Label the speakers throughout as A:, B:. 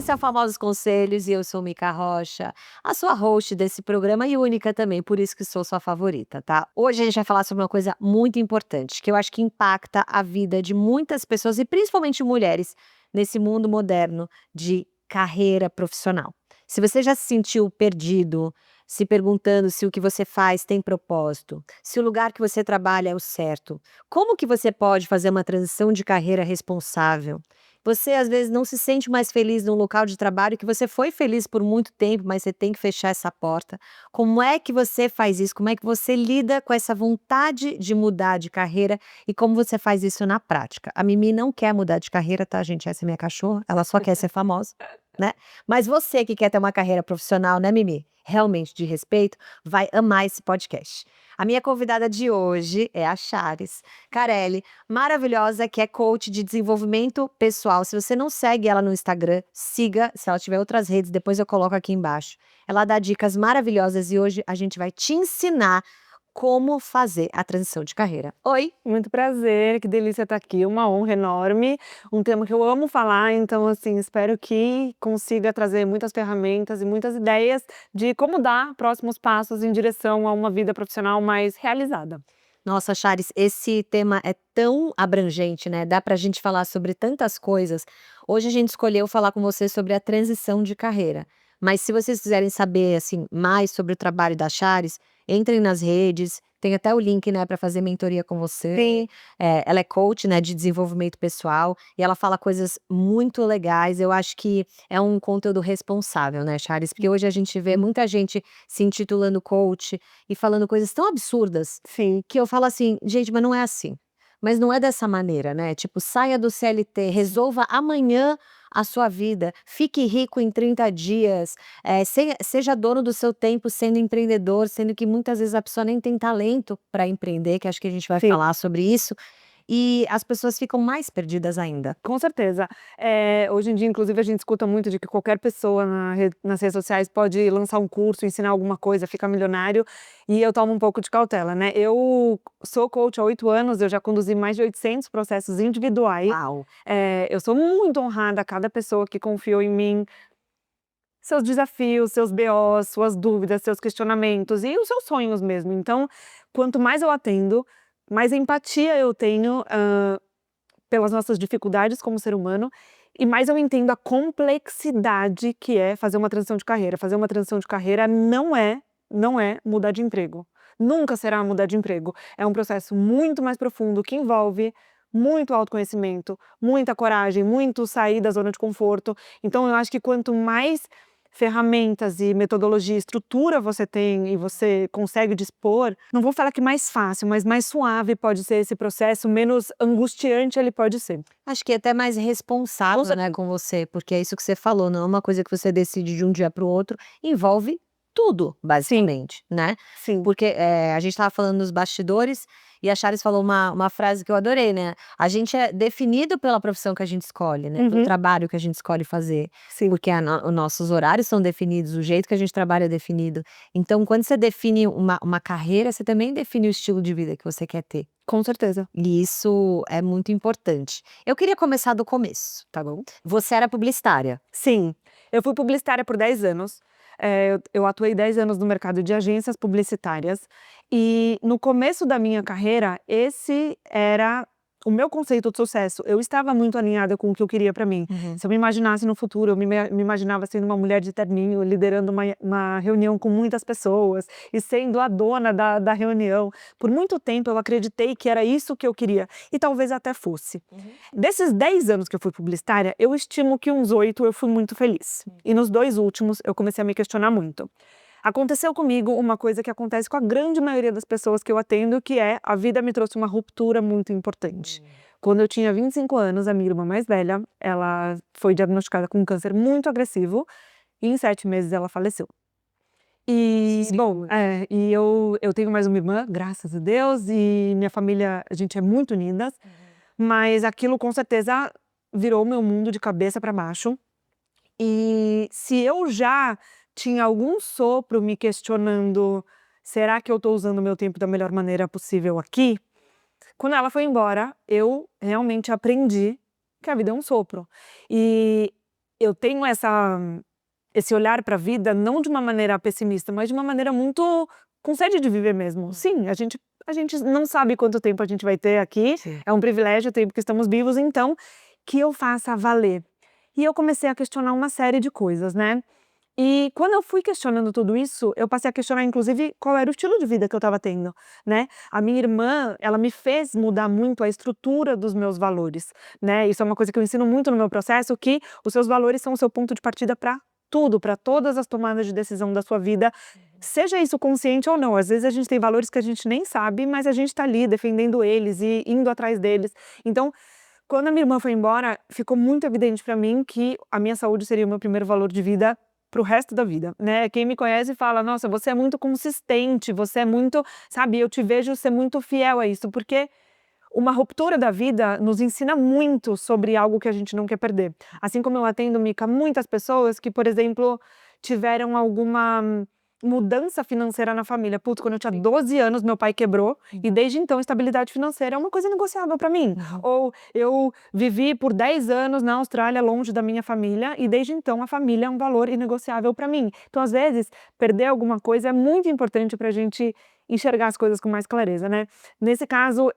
A: Esse é o Famosos Conselhos e eu sou Mica Rocha, a sua host desse programa e única também, por isso que sou sua favorita, tá? Hoje a gente vai falar sobre uma coisa muito importante, que eu acho que impacta a vida de muitas pessoas e principalmente mulheres nesse mundo moderno de carreira profissional. Se você já se sentiu perdido, se perguntando se o que você faz tem propósito, se o lugar que você trabalha é o certo, como que você pode fazer uma transição de carreira responsável? Você às vezes não se sente mais feliz num local de trabalho que você foi feliz por muito tempo, mas você tem que fechar essa porta. Como é que você faz isso? Como é que você lida com essa vontade de mudar de carreira e como você faz isso na prática? A Mimi não quer mudar de carreira, tá, gente? Essa é minha cachorra, ela só quer ser famosa, né? Mas você que quer ter uma carreira profissional, né, Mimi? Realmente de respeito, vai amar esse podcast. A minha convidada de hoje é a Charis Carelli, maravilhosa, que é coach de desenvolvimento pessoal. Se você não segue ela no Instagram, siga. Se ela tiver outras redes, depois eu coloco aqui embaixo. Ela dá dicas maravilhosas e hoje a gente vai te ensinar como fazer a transição de carreira. Oi!
B: Muito prazer, que delícia estar aqui, uma honra enorme, um tema que eu amo falar, então assim, espero que consiga trazer muitas ferramentas e muitas ideias de como dar próximos passos em direção a uma vida profissional mais realizada.
A: Nossa, Charis, esse tema é tão abrangente, né? Dá pra gente falar sobre tantas coisas. Hoje a gente escolheu falar com você sobre a transição de carreira. Mas se vocês quiserem saber assim mais sobre o trabalho da Charis, entrem nas redes. Tem até o link, né, para fazer mentoria com você.
B: Sim.
A: Ela é coach, né, de desenvolvimento pessoal e ela fala coisas muito legais. Eu acho que é um conteúdo responsável, né, Charis? Porque hoje a gente vê muita gente se intitulando coach e falando coisas tão absurdas
B: Sim.
A: que eu falo assim: "Gente, mas não é assim". Mas não é dessa maneira, né, tipo, saia do CLT, resolva amanhã a sua vida, fique rico em 30 dias, seja dono do seu tempo sendo empreendedor, sendo que muitas vezes a pessoa nem tem talento para empreender, que acho que a gente vai
B: Sim.
A: falar sobre isso, e as pessoas ficam mais perdidas ainda.
B: Com certeza. Hoje em dia, inclusive, a gente escuta muito de que qualquer pessoa nas redes sociais pode lançar um curso, ensinar alguma coisa, ficar milionário, e eu tomo um pouco de cautela, né. Eu sou coach há 8 anos, eu já conduzi mais de 800 processos individuais.
A: Uau!
B: Eu sou muito honrada a cada pessoa que confiou em mim, seus desafios, seus BOs, suas dúvidas, seus questionamentos e os seus sonhos mesmo. Então, quanto mais eu atendo, mais empatia eu tenho, pelas nossas dificuldades como ser humano, e mais eu entendo a complexidade que é fazer uma transição de carreira. Fazer uma transição de carreira não é mudar de emprego. Nunca será mudar de emprego. É um processo muito mais profundo que envolve muito autoconhecimento, muita coragem, muito sair da zona de conforto. Então eu acho que quanto mais ferramentas e metodologia, estrutura você tem e você consegue dispor, não vou falar que mais fácil, mas mais suave pode ser esse processo, menos angustiante ele pode ser.
A: Acho que é até mais responsável, né, com você, porque é isso que você falou, não é uma coisa que você decide de um dia para o outro, envolve tudo,
B: Sim,
A: basicamente, né.
B: sim.
A: Porque, a gente estava falando nos bastidores, e a Charis falou uma frase que eu adorei, né, a gente é definido pela profissão que a gente escolhe, né, pelo
B: Uhum.
A: trabalho que a gente escolhe fazer,
B: Sim,
A: porque a no os nossos horários são definidos, o jeito que a gente trabalha é definido. Então quando você define uma carreira, você também define o estilo de vida que você quer ter.
B: com certeza.
A: E isso é muito importante. Eu queria começar do começo.
B: Tá bom.
A: Você era publicitária.
B: Sim, eu fui publicitária por 10 anos, eu atuei 10 anos no mercado de agências publicitárias, e no começo da minha carreira, esse era o meu conceito de sucesso. Eu estava muito alinhada com o que eu queria pra mim.
A: Uhum.
B: Se eu me imaginasse no futuro, eu me imaginava sendo uma mulher de terninho, liderando uma reunião com muitas pessoas, e sendo a dona da reunião. Por muito tempo eu acreditei que era isso que eu queria, e talvez até fosse.
A: Uhum.
B: Desses 10 anos que eu fui publicitária, eu estimo que uns 8 eu fui muito feliz. E nos 2 últimos eu comecei a me questionar muito. Aconteceu comigo uma coisa que acontece com a grande maioria das pessoas que eu atendo, que é: a vida me trouxe uma ruptura muito importante. Quando eu tinha 25 anos, a minha irmã mais velha, ela foi diagnosticada com um câncer muito agressivo, e em 7 meses ela faleceu. E bom, e eu tenho mais uma irmã, graças a Deus, e minha família, a gente é muito unidas, mas aquilo com certeza virou meu mundo de cabeça para baixo. E se eu já tinha algum sopro me questionando: "Será que eu estou usando o meu tempo da melhor maneira possível aqui?", quando ela foi embora, eu realmente aprendi que a vida é um sopro. E eu tenho esse olhar para a vida não de uma maneira pessimista, mas de uma maneira muito com sede de viver mesmo. Sim, a gente não sabe quanto tempo a gente vai ter aqui,
A: Sim.
B: é um privilégio o tempo que estamos vivos, então que eu faça valer. E eu comecei a questionar uma série de coisas, né? E quando eu fui questionando tudo isso, eu passei a questionar inclusive qual era o estilo de vida que eu estava tendo, né. A minha irmã, ela me fez mudar muito a estrutura dos meus valores, né. Isso é uma coisa que eu ensino muito no meu processo, que os seus valores são o seu ponto de partida para tudo, para todas as tomadas de decisão da sua vida, seja isso consciente ou não. Às vezes a gente tem valores que a gente nem sabe, mas a gente está ali defendendo eles e indo atrás deles. Então, quando a minha irmã foi embora, ficou muito evidente para mim que a minha saúde seria o meu primeiro valor de vida para o resto da vida, né. Quem me conhece fala: "Nossa, você é muito consistente, você é muito", sabe, eu te vejo ser muito fiel a isso, porque uma ruptura da vida nos ensina muito sobre algo que a gente não quer perder. Assim como eu atendo, Mica, muitas pessoas que, por exemplo, tiveram alguma mudança financeira na família. Putz, quando eu tinha 12 anos, meu pai quebrou e desde então estabilidade financeira é uma coisa negociável para mim. Ou eu vivi por 10 anos na Austrália, longe da minha família, e desde então a família é um valor inegociável para mim. Então, às vezes, perder alguma coisa é muito importante para a gente enxergar as coisas com mais clareza, né? Nesse caso,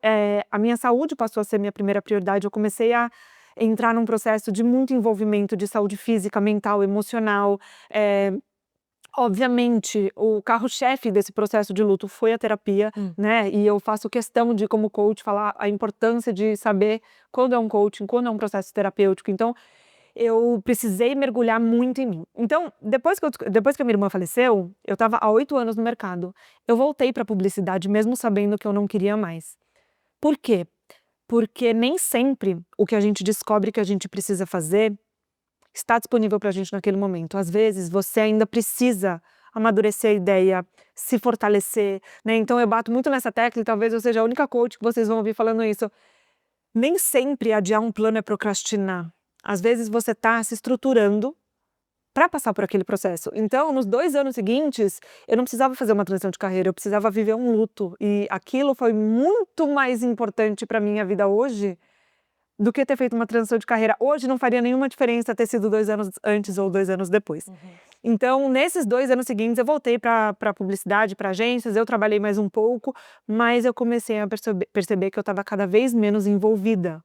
B: a minha saúde passou a ser minha primeira prioridade. Eu comecei a entrar num processo de muito envolvimento de saúde física, mental, emocional. Obviamente, o carro-chefe desse processo de luto foi a terapia, né? E eu faço questão de, como coach, falar a importância de saber quando é um coaching, quando é um processo terapêutico. Então, eu precisei mergulhar muito em mim. Então, depois que a minha irmã faleceu, eu estava há 8 anos no mercado. Eu voltei para publicidade mesmo sabendo que eu não queria mais. Por quê? Porque nem sempre o que a gente descobre que a gente precisa fazer está disponível para a gente naquele momento. Às vezes, você ainda precisa amadurecer a ideia, se fortalecer, né. Então eu bato muito nessa tecla e talvez eu seja a única coach que vocês vão ouvir falando isso. Nem sempre adiar um plano é procrastinar. Às vezes você está se estruturando para passar por aquele processo. Então, nos 2 anos seguintes, eu não precisava fazer uma transição de carreira, eu precisava viver um luto. E aquilo foi muito mais importante para minha vida hoje, do que ter feito uma transição de carreira. Hoje não faria nenhuma diferença ter sido 2 anos antes ou 2 anos depois. Então, nesses 2 anos seguintes, eu voltei para publicidade, para agências, eu trabalhei mais um pouco, mas eu comecei a perceber que eu estava cada vez menos envolvida.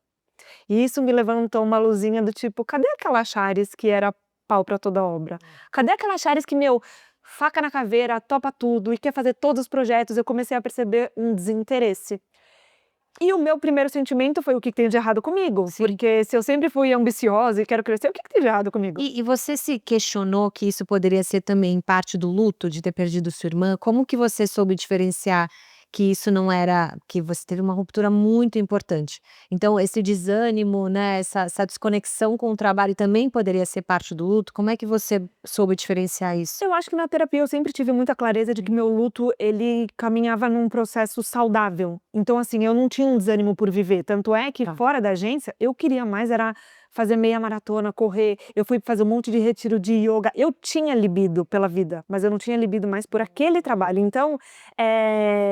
B: E isso me levantou uma luzinha do tipo: "Cadê aquela Charis que era pau para toda obra? Cadê aquela Charis que, meu, faca na caveira, topa tudo e quer fazer todos os projetos?". Eu comecei a perceber um desinteresse. E o meu primeiro sentimento foi: o que que tem de errado comigo?
A: Sim.
B: Porque se eu sempre fui ambiciosa e quero crescer, o que que tem de errado comigo?
A: E você se questionou que isso poderia ser também parte do luto de ter perdido sua irmã? Como que você soube diferenciar que isso não era que você teve uma ruptura muito importante? Então esse desânimo, né, essa desconexão com o trabalho também poderia ser parte do luto? Como é que você soube diferenciar isso?
B: Eu acho que na terapia eu sempre tive muita clareza de que meu luto, ele caminhava num processo saudável. Então, assim, eu não tinha um desânimo por viver. Tanto é que
A: Tá.
B: fora da agência, eu queria mais era fazer meia maratona, correr. Eu fui fazer um monte de retiro de yoga. Eu tinha libido pela vida, mas eu não tinha libido mais por aquele trabalho. Então,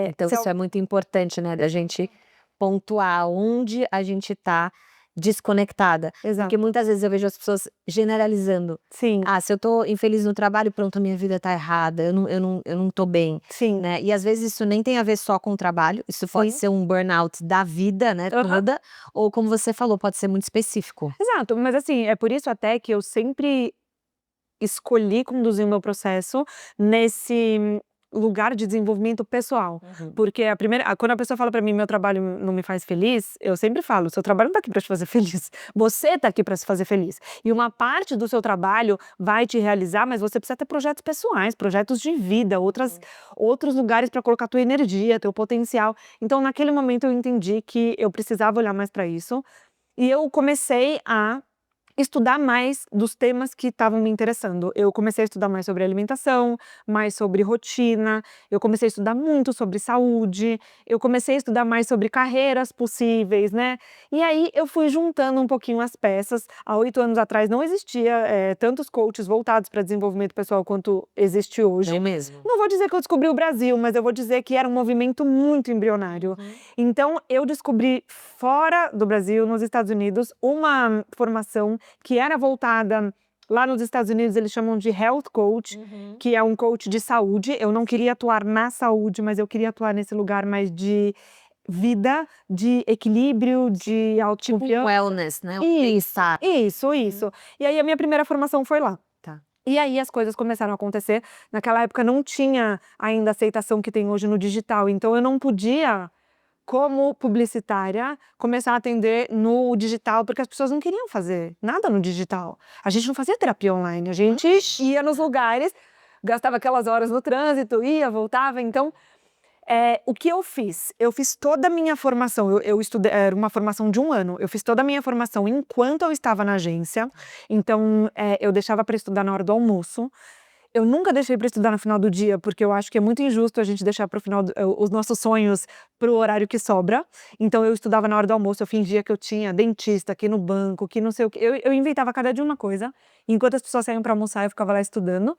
A: Então isso é muito importante, né, da gente pontuar onde a gente tá desconectada, porque
B: Exato.
A: muitas vezes eu vejo as pessoas generalizando:
B: Sim,
A: "Ah, se eu tô infeliz no trabalho, pronto, a minha vida tá errada, eu não tô bem",
B: sim.
A: né, e às vezes isso nem tem a ver só com o trabalho, isso pode
B: Sim.
A: ser um burnout da vida, né,
B: Aham.
A: toda, ou como você falou, pode ser muito específico.
B: Exato, mas assim, é por isso até que eu sempre escolhi conduzir o meu processo nesse lugar de desenvolvimento pessoal, porque quando a pessoa fala pra mim: "Meu trabalho não me faz feliz", eu sempre falo: "Seu trabalho não tá aqui pra te fazer feliz, você tá aqui pra se fazer feliz, e uma parte do seu trabalho vai te realizar, mas você precisa ter projetos pessoais, projetos de vida, outros lugares pra colocar tua energia, teu potencial". Então naquele momento eu entendi que eu precisava olhar mais pra isso, e eu comecei a estudar mais dos temas que estavam me interessando. Eu comecei a estudar mais sobre alimentação, mais sobre rotina, eu comecei a estudar muito sobre saúde, eu comecei a estudar mais sobre carreiras possíveis, né. E aí eu fui juntando um pouquinho as peças. Há 8 anos atrás não existia, tantos coaches voltados para desenvolvimento pessoal quanto existe hoje.
A: Não mesmo?
B: Não vou dizer que eu descobri o Brasil, mas eu vou dizer que era um movimento muito embrionário. Então eu descobri fora do Brasil, nos Estados Unidos, uma formação que era voltada Lá nos Estados Unidos eles chamam de health coach, que é um coach de saúde. Eu não queria atuar na saúde, mas eu queria atuar nesse lugar mais de vida, de equilíbrio, de
A: Tipo
B: autoconfiança.
A: wellness, né?
B: Isso, isso, isso. E aí a minha primeira formação foi lá.
A: Tá.
B: E aí as coisas começaram a acontecer. Naquela época não tinha ainda a aceitação que tem hoje no digital, então eu não podia, como publicitária, começar a atender no digital, porque as pessoas não queriam fazer nada no digital. A gente não fazia terapia online, a gente ia nos lugares, gastava aquelas horas no trânsito, ia, voltava. Então, o que eu fiz? Eu fiz toda a minha formação, eu estudei, era uma formação de 1 ano, eu fiz toda a minha formação enquanto eu estava na agência. Então, eu deixava para estudar na hora do almoço. Eu nunca deixei para estudar no final do dia, porque eu acho que é muito injusto a gente deixar para o final os nossos sonhos para o horário que sobra. Então eu estudava na hora do almoço, eu fingia que eu tinha dentista aqui no banco, que não sei o quê. Eu inventava cada dia uma coisa. Enquanto as pessoas saíam para almoçar, eu ficava lá estudando.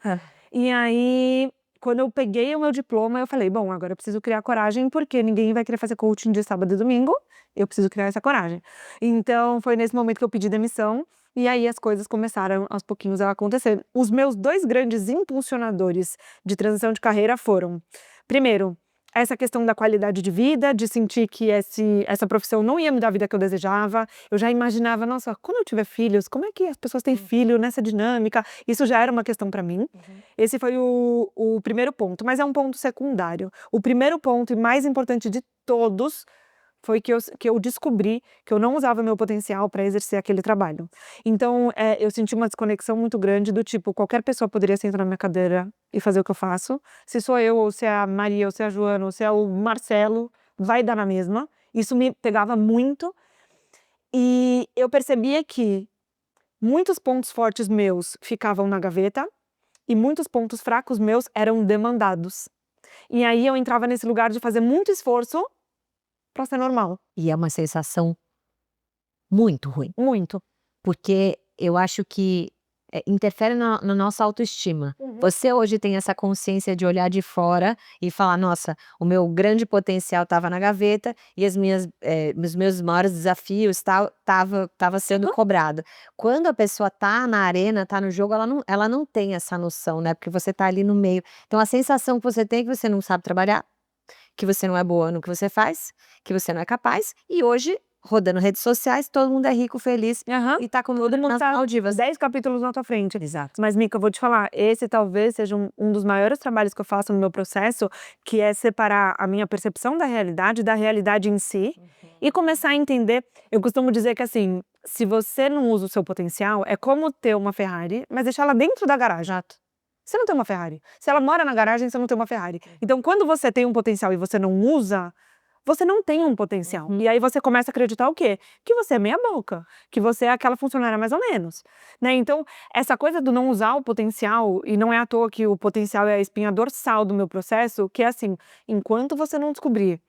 B: E aí, quando eu peguei o meu diploma, eu falei, bom, agora eu preciso criar coragem, porque ninguém vai querer fazer coaching de sábado e domingo. Eu preciso criar essa coragem. Então foi nesse momento que eu pedi demissão. E aí as coisas começaram aos pouquinhos a acontecer. Os meus 2 grandes impulsionadores de transição de carreira foram, primeiro, essa questão da qualidade de vida, de sentir que essa profissão não ia me dar a vida que eu desejava. Eu já imaginava, nossa, quando eu tiver filhos, como é que as pessoas têm filho nessa dinâmica? Isso já era uma questão para mim. Esse foi o primeiro ponto, mas é um ponto secundário. O primeiro ponto e mais importante de todos foi que eu descobri que eu não usava meu potencial para exercer aquele trabalho. Então, eu senti uma desconexão muito grande do tipo, qualquer pessoa poderia sentar na minha cadeira e fazer o que eu faço. Se sou eu, ou se é a Maria, ou se é a Joana, ou se é o Marcelo, vai dar na mesma. Isso me pegava muito. E eu percebia que muitos pontos fortes meus ficavam na gaveta e muitos pontos fracos meus eram demandados. E aí eu entrava nesse lugar de fazer muito esforço para ser normal.
A: E é uma sensação muito ruim,
B: Muito.
A: porque eu acho que, interfere na nossa autoestima. Você hoje tem essa consciência de olhar de fora e falar: "Nossa, o meu grande potencial estava na gaveta e os meus maiores desafios estava sendo cobrado". Quando a pessoa tá na arena, tá no jogo, ela não tem essa noção, né, porque você tá ali no meio. Então a sensação que você tem é que você não sabe trabalhar, que você não é boa no que você faz, que você não é capaz, e hoje, rodando redes sociais, todo mundo é rico, feliz e tá com
B: Todo mundo
A: nas
B: tá
A: Maldivas.
B: 10 capítulos na tua frente.
A: Exato.
B: Mas, Mica, eu vou te falar, esse talvez seja um dos maiores trabalhos que eu faço no meu processo, que é separar a minha percepção da realidade em si, e começar a entender. Eu costumo dizer que, assim, se você não usa o seu potencial, é como ter uma Ferrari, mas deixar ela dentro da garagem.
A: Exato.
B: Você não tem uma Ferrari. Se ela mora na garagem, você não tem uma Ferrari. Então, quando você tem um potencial e você não usa, você não tem um potencial. E aí você começa a acreditar o quê? Que você é meia boca, que você é aquela funcionária mais ou menos, né? Então, essa coisa do não usar o potencial, e não é à toa que o potencial é a espinha dorsal do meu processo, que é assim, enquanto você não descobrir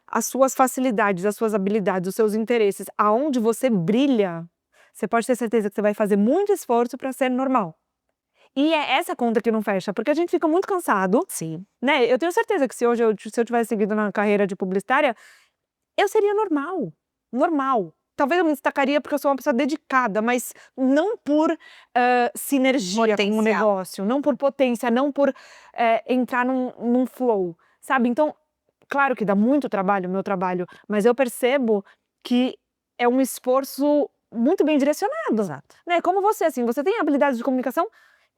B: as suas facilidades, as suas habilidades, os seus interesses, aonde você brilha, você pode ter certeza que você vai fazer muito esforço para ser normal. E é essa conta que não fecha, porque a gente fica muito cansado,
A: Sim.
B: né? Eu tenho certeza que se eu tivesse seguido na carreira de publicitária, eu seria normal, normal. Talvez eu me destacaria porque eu sou uma pessoa dedicada, mas não por sinergia com o
A: Potencial.
B: negócio, não por potência, não por entrar num flow, sabe? Então, claro que dá muito trabalho o meu trabalho, mas eu percebo que é um esforço muito bem direcionado,
A: Exato.
B: né? Como você, assim, você tem habilidades de comunicação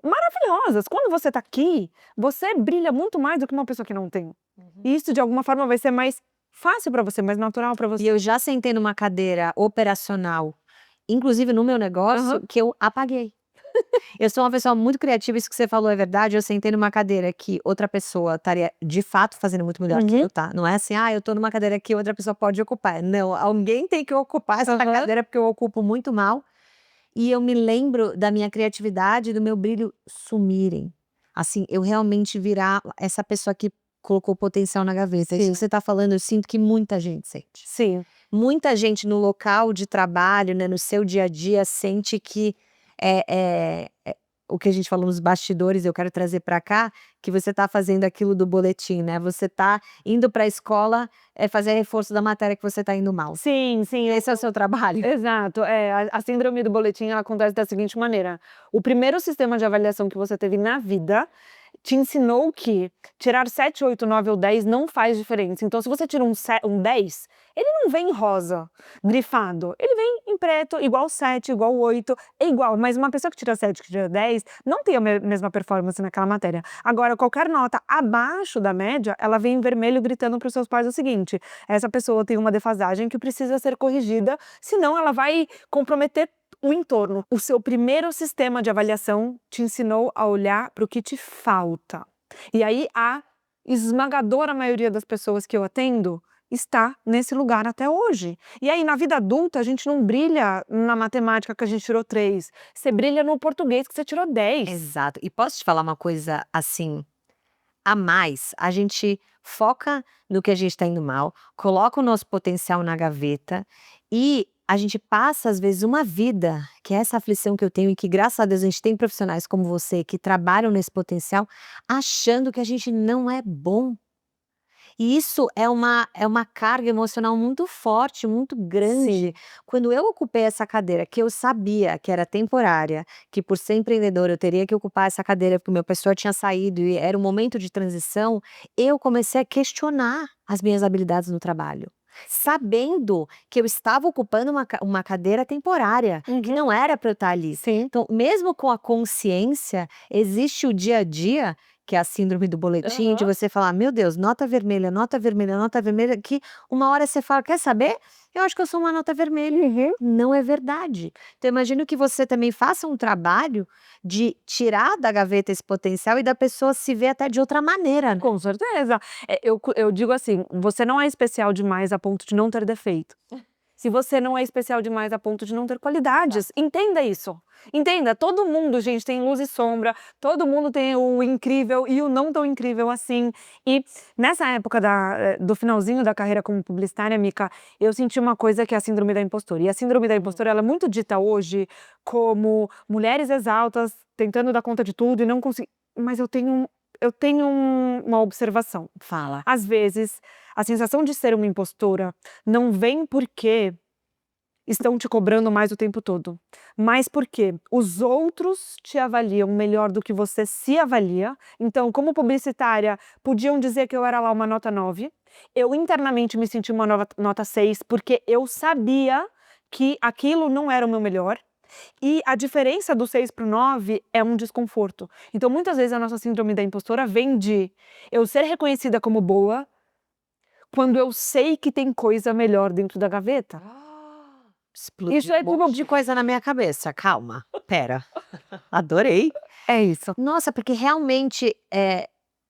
B: maravilhosas. Quando você tá aqui, você brilha muito mais do que uma pessoa que não tem. E isso, de alguma forma, vai ser mais fácil para você, mais natural para
A: E
B: você.
A: eu já sentei numa cadeira operacional, inclusive no meu negócio, que eu apaguei. Eu sou uma pessoa muito criativa, isso que você falou é verdade, eu sentei numa cadeira que outra pessoa estaria de fato fazendo muito melhor que eu, tá. Não é assim: "Ah, eu tô numa cadeira que outra pessoa pode ocupar", não, alguém tem que ocupar essa cadeira, porque eu ocupo muito mal. E eu me lembro da minha criatividade e do meu brilho sumirem. Assim, eu realmente virar essa pessoa que colocou potencial na gaveta. Isso
B: Sim.
A: que você tá falando, eu sinto que muita gente sente.
B: Sim.
A: Muita gente no local de trabalho, né, no seu dia a dia, sente que é o que a gente falou nos bastidores, eu quero trazer para cá, que você está fazendo aquilo do boletim, né, você está indo para a escola, fazer reforço da matéria que você está indo mal.
B: Sim, sim.
A: Esse é o seu trabalho?
B: Exato, a síndrome do boletim, ela acontece da seguinte maneira: o primeiro sistema de avaliação que você teve na vida te ensinou que tirar 7, 8, 9 ou 10 não faz diferença. Então, se você tira um 10, ele não vem rosa, grifado. Ele vem em preto, igual 7, igual 8, é igual. Mas uma pessoa que tira 7, que tira 10, não tem a mesma performance naquela matéria. Agora, qualquer nota abaixo da média, ela vem em vermelho gritando para os seus pais o seguinte: essa pessoa tem uma defasagem que precisa ser corrigida, senão ela vai comprometer o entorno. O seu primeiro sistema de avaliação te ensinou a olhar para o que te falta. E aí a esmagadora maioria das pessoas que eu atendo está nesse lugar até hoje. E aí na vida adulta a gente não brilha na matemática que a gente tirou 3, você brilha no português que você tirou 10.
A: Exato. E posso te falar uma coisa, assim, a mais? A gente foca no que a gente está indo mal, coloca o nosso potencial na gaveta e a gente passa, às vezes, uma vida, que é essa aflição que eu tenho e que, graças a Deus, a gente tem profissionais como você que trabalham nesse potencial, achando que a gente não é bom. E isso é uma carga emocional muito forte, muito grande.
B: Sim.
A: Quando eu ocupei essa cadeira, que eu sabia que era temporária, que por ser empreendedora eu teria que ocupar essa cadeira porque o meu pessoal tinha saído e era um momento de transição, eu comecei a questionar as minhas habilidades no trabalho. Sabendo que eu estava ocupando uma cadeira temporária, que não era para eu estar ali.
B: Sim.
A: Então, mesmo com a consciência, existe o dia a dia, que é a síndrome do boletim, de você falar: meu Deus, nota vermelha, nota vermelha, nota vermelha, que uma hora você fala: quer saber? Eu acho que eu sou uma nota vermelha. Não é verdade. Então, eu imagino que você também faça um trabalho de tirar da gaveta esse potencial e da pessoa se ver até de outra maneira, né?
B: Com certeza. Eu digo assim: você não é especial demais a ponto de não ter defeito. Se você não é especial demais a ponto de não ter qualidades, entenda isso. Entenda, todo mundo, gente, tem luz e sombra, todo mundo tem o incrível e o não tão incrível assim. E nessa época do finalzinho da carreira como publicitária, Mica, eu senti uma coisa que é a síndrome da impostora. E a síndrome da impostora, ela é muito dita hoje como mulheres exaltas, tentando dar conta de tudo e não conseguir. Mas eu tenho uma observação.
A: Fala.
B: Às vezes, a sensação de ser uma impostora não vem porque estão te cobrando mais o tempo todo, mas porque os outros te avaliam melhor do que você se avalia. Então, como publicitária, podiam dizer que eu era lá uma nota 9. Eu internamente me senti uma nota 6, porque eu sabia que aquilo não era o meu melhor. E a diferença do 6 para o 9 é um desconforto. Então, muitas vezes a nossa síndrome da impostora vem de eu ser reconhecida como boa, quando eu sei que tem coisa melhor dentro da gaveta.
A: Explodiu
B: Isso é
A: um monte de coisa na minha cabeça. Calma, pera. Adorei.
B: É isso.
A: Nossa, porque realmente,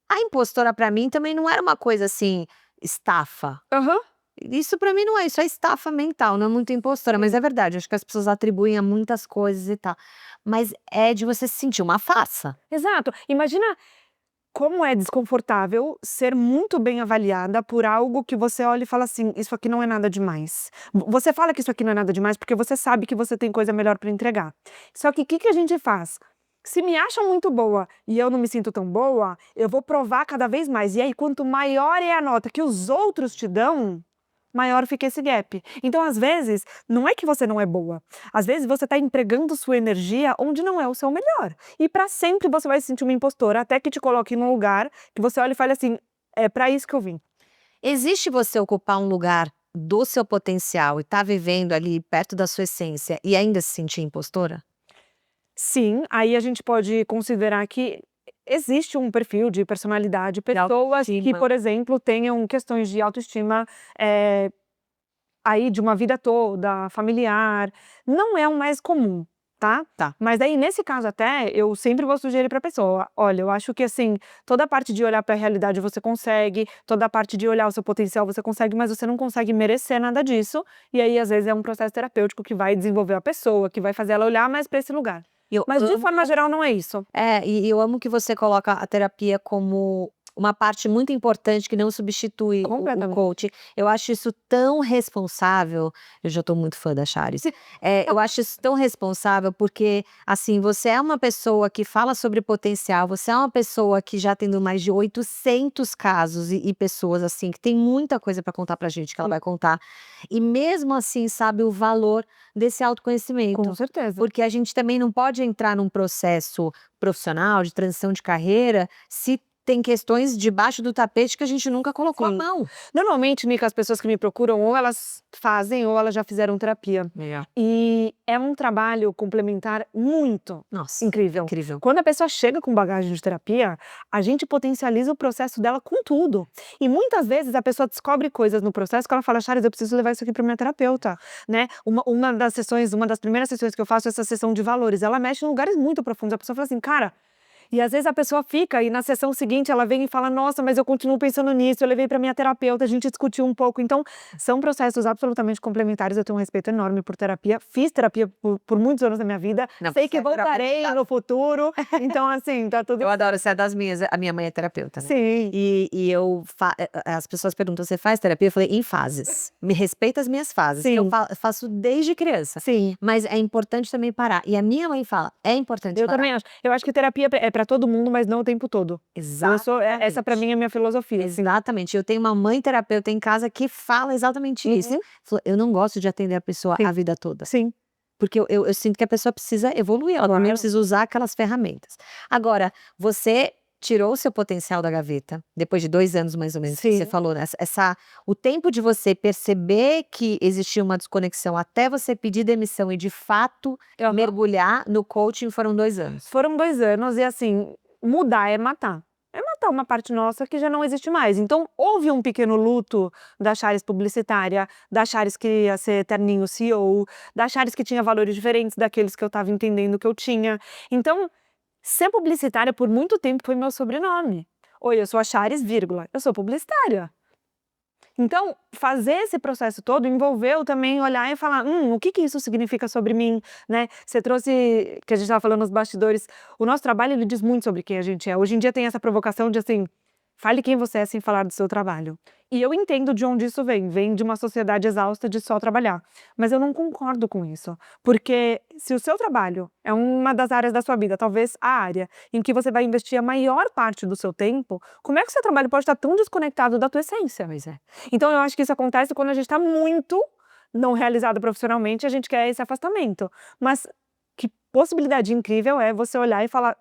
A: a impostora pra mim também não era uma coisa assim, estafa.
B: Aham.
A: Isso pra mim não é, isso é estafa mental, não é muito impostora, mas é verdade, acho que as pessoas atribuem a muitas coisas e tal. Mas é de você se sentir uma farsa.
B: Exato. Imagina como é desconfortável ser muito bem avaliada por algo que você olha e fala assim: isso aqui não é nada demais. Você fala que isso aqui não é nada demais porque você sabe que você tem coisa melhor para entregar. Só que o que que a gente faz? Se me acham muito boa e eu não me sinto tão boa, eu vou provar cada vez mais. E aí, quanto maior é a nota que os outros te dão, maior fica esse gap. Então, às vezes, não é que você não é boa. Às vezes, você está empregando sua energia onde não é o seu melhor. E para sempre você vai se sentir uma impostora, até que te coloque num lugar que você olha e fale assim: é para isso que eu vim.
A: Existe você ocupar um lugar do seu potencial e tá vivendo ali perto da sua essência e ainda se sentir impostora?
B: Sim, aí a gente pode considerar que existe um perfil de personalidade, pessoas que,
A: autoestima.
B: por exemplo, tenham questões de autoestima, aí de uma vida toda, familiar. Não é o mais comum, tá?
A: Tá.
B: Mas aí, nesse caso até, eu sempre vou sugerir pra pessoa: olha, eu acho que assim, toda a parte de olhar pra realidade você consegue, toda a parte de olhar o seu potencial você consegue, mas você não consegue merecer nada disso. E aí, às vezes, é um processo terapêutico que vai desenvolver a pessoa, que vai fazer ela olhar mais pra esse lugar.
A: Eu
B: Mas de
A: amo
B: forma geral não é isso.
A: e eu amo que você coloca a terapia como uma parte muito importante que não substitui o
B: Completamente.
A: coach. Eu acho isso tão responsável, eu já tô muito fã da Charis. Eu acho isso tão responsável porque, assim, você é uma pessoa que fala sobre potencial, você é uma pessoa que já tendo mais de 800 casos e pessoas, assim, que tem muita coisa para contar pra gente, que ela vai contar, e mesmo assim sabe o valor desse
B: Com
A: autoconhecimento.
B: certeza.
A: Porque a gente também não pode entrar num processo profissional, de transição de carreira, se tem questões debaixo do tapete que a gente nunca colocou a
B: Sim.
A: mão.
B: Normalmente, Nica, as pessoas que me procuram, ou elas fazem ou elas já fizeram terapia. E é um trabalho complementar muito
A: Nossa,
B: incrível.
A: incrível.
B: Quando a pessoa chega com bagagem de terapia, a gente potencializa o processo dela com tudo. E muitas vezes a pessoa descobre coisas no processo que ela fala, Charis, eu preciso levar isso aqui para minha terapeuta, né? Uma das primeiras sessões que eu faço é essa sessão de valores. Ela mexe em lugares muito profundos. A pessoa fala assim, cara. E às vezes a pessoa fica e na sessão seguinte ela vem e fala, nossa, mas eu continuo pensando nisso, eu levei para minha terapeuta, a gente discutiu um pouco. Então, são processos absolutamente complementares, eu tenho um respeito enorme por terapia, fiz terapia por muitos anos da minha vida,
A: Não,
B: sei
A: você
B: que
A: é
B: voltarei no futuro, então assim, tá tudo...
A: Eu adoro, você é das minhas, a minha mãe é terapeuta, né?
B: Sim.
A: E as pessoas perguntam, você faz terapia? Eu falei, em fases. Me respeita as minhas fases.
B: Sim.
A: Eu faço desde criança.
B: Sim.
A: Mas é importante também parar. E a minha mãe fala, é importante
B: Eu
A: parar.
B: também acho. Eu acho que terapia é para todo mundo, mas não o tempo todo.
A: Exatamente.
B: Essa para mim é a minha filosofia. Assim.
A: Exatamente. Eu tenho uma mãe terapeuta em casa que fala exatamente isso. Falou, eu não gosto de atender a pessoa
B: Sim.
A: a vida toda.
B: Sim.
A: Porque eu sinto que a pessoa precisa evoluir, ela também precisa usar aquelas ferramentas. Agora, você tirou o seu potencial da gaveta, depois de 2 anos mais ou menos, que você
B: Sim.
A: falou, né? O tempo de você perceber que existia uma desconexão até você pedir demissão e de fato mergulhar no coaching foram 2 anos.
B: Foram 2 anos e assim, mudar é matar. É matar uma parte nossa que já não existe mais. Então, houve um pequeno luto da Charis publicitária, da Charis que ia ser terninho CEO, da Charis que tinha valores diferentes daqueles que eu estava entendendo que eu tinha. Então, ser publicitária por muito tempo foi meu sobrenome. Oi, eu sou a Charis, vírgula, eu sou publicitária. Então, fazer esse processo todo envolveu também olhar e falar, o que isso significa sobre mim, né? Você trouxe, que a gente estava falando nos bastidores, o nosso trabalho ele diz muito sobre quem a gente é. Hoje em dia tem essa provocação de assim, fale quem você é sem falar do seu trabalho. E eu entendo de onde isso vem de uma sociedade exausta de só trabalhar. Mas eu não concordo com isso, porque se o seu trabalho é uma das áreas da sua vida, talvez a área em que você vai investir a maior parte do seu tempo, como é que o seu trabalho pode estar tão desconectado da tua essência?
A: Pois é.
B: Então eu acho que isso acontece quando a gente está muito não realizado profissionalmente, a gente quer esse afastamento. Mas que possibilidade incrível é você olhar e falar,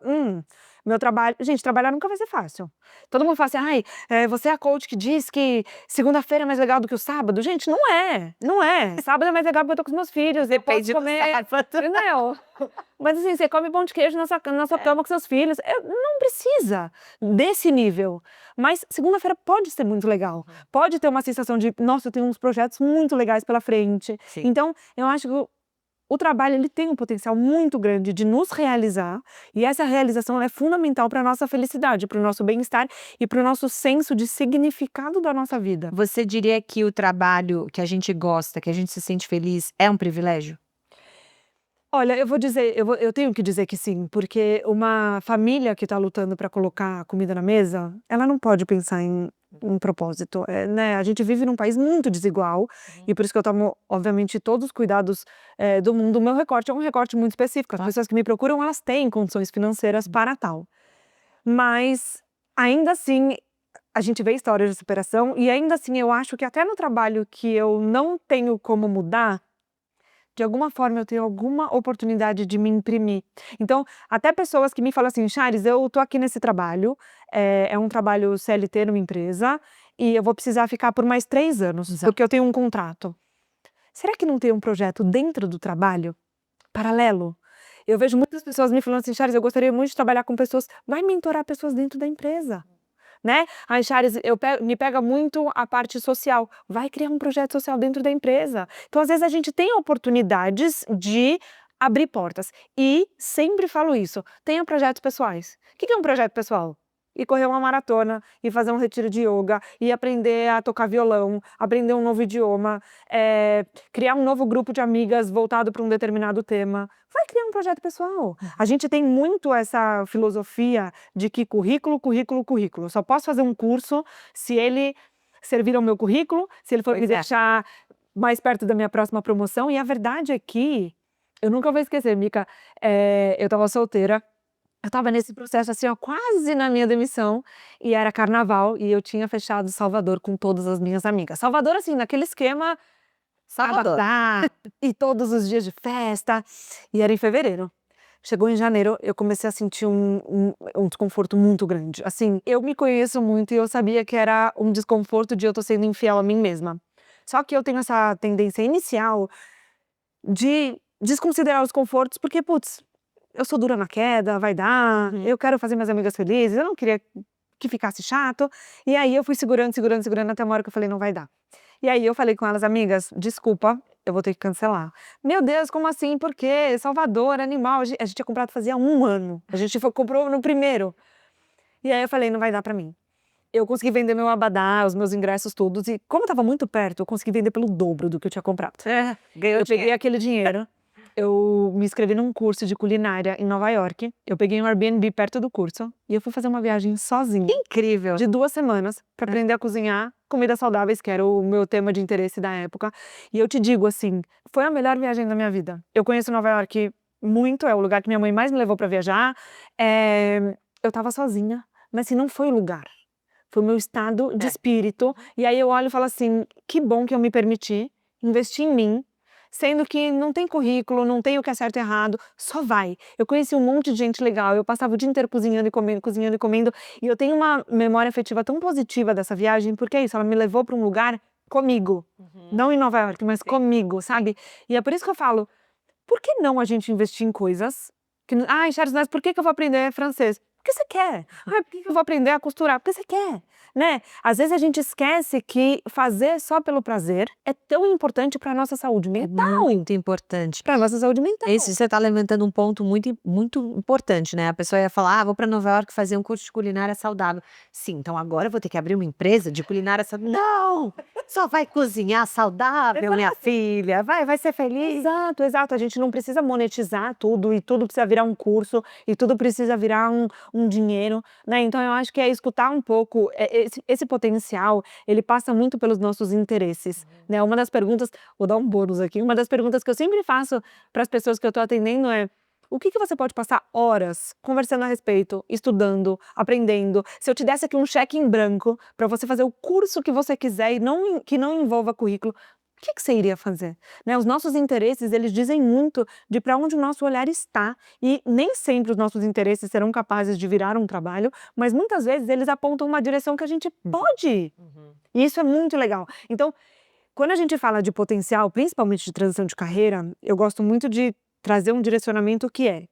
B: meu trabalho... Gente, trabalhar nunca vai ser fácil. Todo mundo fala assim, você é a coach que diz que segunda-feira é mais legal do que o sábado. Gente, não é, não é. Sábado é mais legal porque eu tô com os meus filhos, eu posso comer... Não. Mas assim, você come pão de queijo na sua cama com seus filhos. Não precisa desse nível. Mas segunda-feira pode ser muito legal. Pode ter uma sensação de, nossa, eu tenho uns projetos muito legais pela frente.
A: Sim.
B: Então, eu acho que o trabalho ele tem um potencial muito grande de nos realizar e essa realização é fundamental para a nossa felicidade, para o nosso bem-estar e para o nosso senso de significado da nossa vida.
A: Você diria que o trabalho que a gente gosta, que a gente se sente feliz, é um privilégio?
B: Olha, eu vou dizer, eu tenho que dizer que sim, porque uma família que está lutando para colocar comida na mesa, ela não pode pensar em propósito, né? A gente vive num país muito desigual e por isso que eu tomo, obviamente, todos os cuidados do mundo. O meu recorte é um recorte muito específico. As pessoas que me procuram, elas têm condições financeiras para tal. Mas, ainda assim, a gente vê histórias de superação e ainda assim eu acho que até no trabalho que eu não tenho como mudar, de alguma forma eu tenho alguma oportunidade de me imprimir. Então, até pessoas que me falam assim, Charis, eu tô aqui nesse trabalho, é um trabalho CLT numa empresa, e eu vou precisar ficar por mais 3 anos, porque eu tenho um contrato. Será que não tem um projeto dentro do trabalho, paralelo? Eu vejo muitas pessoas me falando assim, Charis, eu gostaria muito de trabalhar com pessoas, vai mentorar pessoas dentro da empresa. Né? Ai, Charis, me pega muito a parte social. Vai criar um projeto social dentro da empresa. Então, às vezes, a gente tem oportunidades de abrir portas. E sempre falo isso, tenha projetos pessoais. O que é um projeto pessoal? e correr uma maratona, e fazer um retiro de yoga, e aprender a tocar violão, aprender um novo idioma, criar um novo grupo de amigas voltado para um determinado tema. Vai criar um projeto pessoal. A gente tem muito essa filosofia de que currículo, currículo, currículo. Eu só posso fazer um curso se ele servir ao meu currículo, se ele for me deixar mais perto da minha próxima promoção. E a verdade é que, eu nunca vou esquecer, Mica, eu tava solteira, eu tava nesse processo assim, ó, quase na minha demissão, e era carnaval, e eu tinha fechado Salvador com todas as minhas amigas. Salvador, assim, naquele esquema,
A: Salvador.
B: e todos os dias de festa, e era em fevereiro. Chegou em janeiro, eu comecei a sentir um desconforto muito grande. Assim, eu me conheço muito e eu sabia que era um desconforto de eu tô sendo infiel a mim mesma. Só que eu tenho essa tendência inicial de desconsiderar os confortos, porque, putz, eu sou dura na queda, vai dar, eu quero fazer minhas amigas felizes, eu não queria que ficasse chato. E aí eu fui segurando, segurando, segurando até uma hora que eu falei, não vai dar. E aí eu falei com elas, amigas, desculpa, eu vou ter que cancelar. Meu Deus, como assim? Por quê? Salvador, animal. A gente tinha comprado fazia 1 ano. A gente comprou no primeiro. E aí eu falei, não vai dar pra mim. Eu consegui vender meu abadá, os meus ingressos todos. E como tava muito perto, eu consegui vender pelo dobro do que eu tinha comprado.
A: Ganhou
B: Eu peguei aquele dinheiro, eu me inscrevi num curso de culinária em Nova York. Eu peguei um Airbnb perto do curso e eu fui fazer uma viagem sozinha.
A: Incrível.
B: De 2 semanas pra aprender a cozinhar comidas saudáveis, que era o meu tema de interesse da época. E eu te digo assim, foi a melhor viagem da minha vida. Eu conheço Nova York muito, é o lugar que minha mãe mais me levou pra viajar. Eu tava sozinha, mas assim, não foi o lugar. Foi o meu estado de espírito. E aí eu olho e falo assim, que bom que eu me permiti investir em mim, sendo que não tem currículo, não tem o que é certo e errado, só vai. Eu conheci um monte de gente legal, eu passava o dia inteiro cozinhando e comendo, cozinhando e comendo, e eu tenho uma memória afetiva tão positiva dessa viagem, porque é isso, ela me levou para um lugar comigo, não em Nova York, mas comigo, sabe? E é por isso que eu falo, por que não a gente investir em coisas que, Charles, mas por que eu vou aprender francês? Porque você quer. Por que eu vou aprender a costurar? Porque você quer, né? Às vezes a gente esquece que fazer só pelo prazer é tão importante para nossa saúde mental.
A: Muito importante.
B: Para nossa saúde mental.
A: Esse você tá levantando um ponto muito importante, né, a pessoa ia falar: "Ah, vou para Nova York fazer um curso de culinária saudável". Sim, então agora eu vou ter que abrir uma empresa de culinária saudável. Não! Só vai cozinhar saudável, minha filha, vai ser feliz.
B: Exato, exato. A gente não precisa monetizar tudo e tudo precisa virar um curso e tudo precisa virar um dinheiro, né? Então eu acho que é escutar um pouco esse potencial, ele passa muito pelos nossos interesses, né? Uma das perguntas, vou dar um bônus aqui, uma das perguntas que eu sempre faço para as pessoas que eu estou atendendo é: o que você pode passar horas conversando a respeito, estudando, aprendendo? Se eu te desse aqui um cheque em branco para você fazer o curso que você quiser e que não envolva currículo, o que você iria fazer? Né? Os nossos interesses, eles dizem muito de para onde o nosso olhar está. E nem sempre os nossos interesses serão capazes de virar um trabalho, mas muitas vezes eles apontam uma direção que a gente pode ir. E isso é muito legal. Então, quando a gente fala de potencial, principalmente de transição de carreira, eu gosto muito de trazer um direcionamento que é: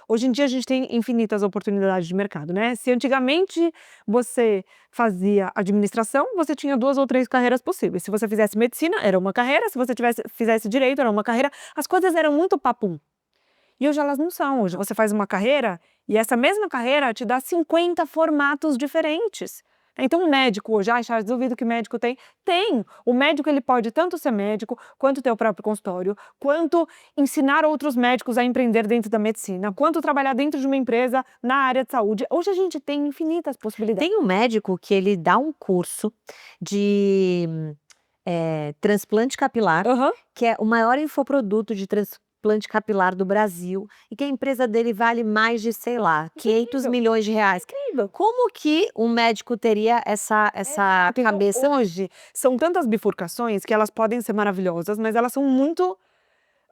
B: hoje em dia a gente tem infinitas oportunidades de mercado, né? Se antigamente você fazia administração, você tinha 2 ou 3 carreiras possíveis. Se você fizesse medicina, era uma carreira. Se você fizesse direito, era uma carreira. As coisas eram muito papum. E hoje elas não são. Hoje você faz uma carreira e essa mesma carreira te dá 50 formatos diferentes. Então um médico hoje, Charles, duvido que médico tem. Tem! O médico ele pode tanto ser médico, quanto ter o próprio consultório, quanto ensinar outros médicos a empreender dentro da medicina, quanto trabalhar dentro de uma empresa na área de saúde. Hoje a gente tem infinitas possibilidades.
A: Tem um médico que ele dá um curso de transplante capilar, que é o maior infoproduto de transplante capilar do Brasil, e que a empresa dele vale mais de, sei lá, 500 milhões de reais.
B: Incrível!
A: Como que um médico teria essa cabeça?
B: Então, hoje são tantas bifurcações que elas podem ser maravilhosas, mas elas são muito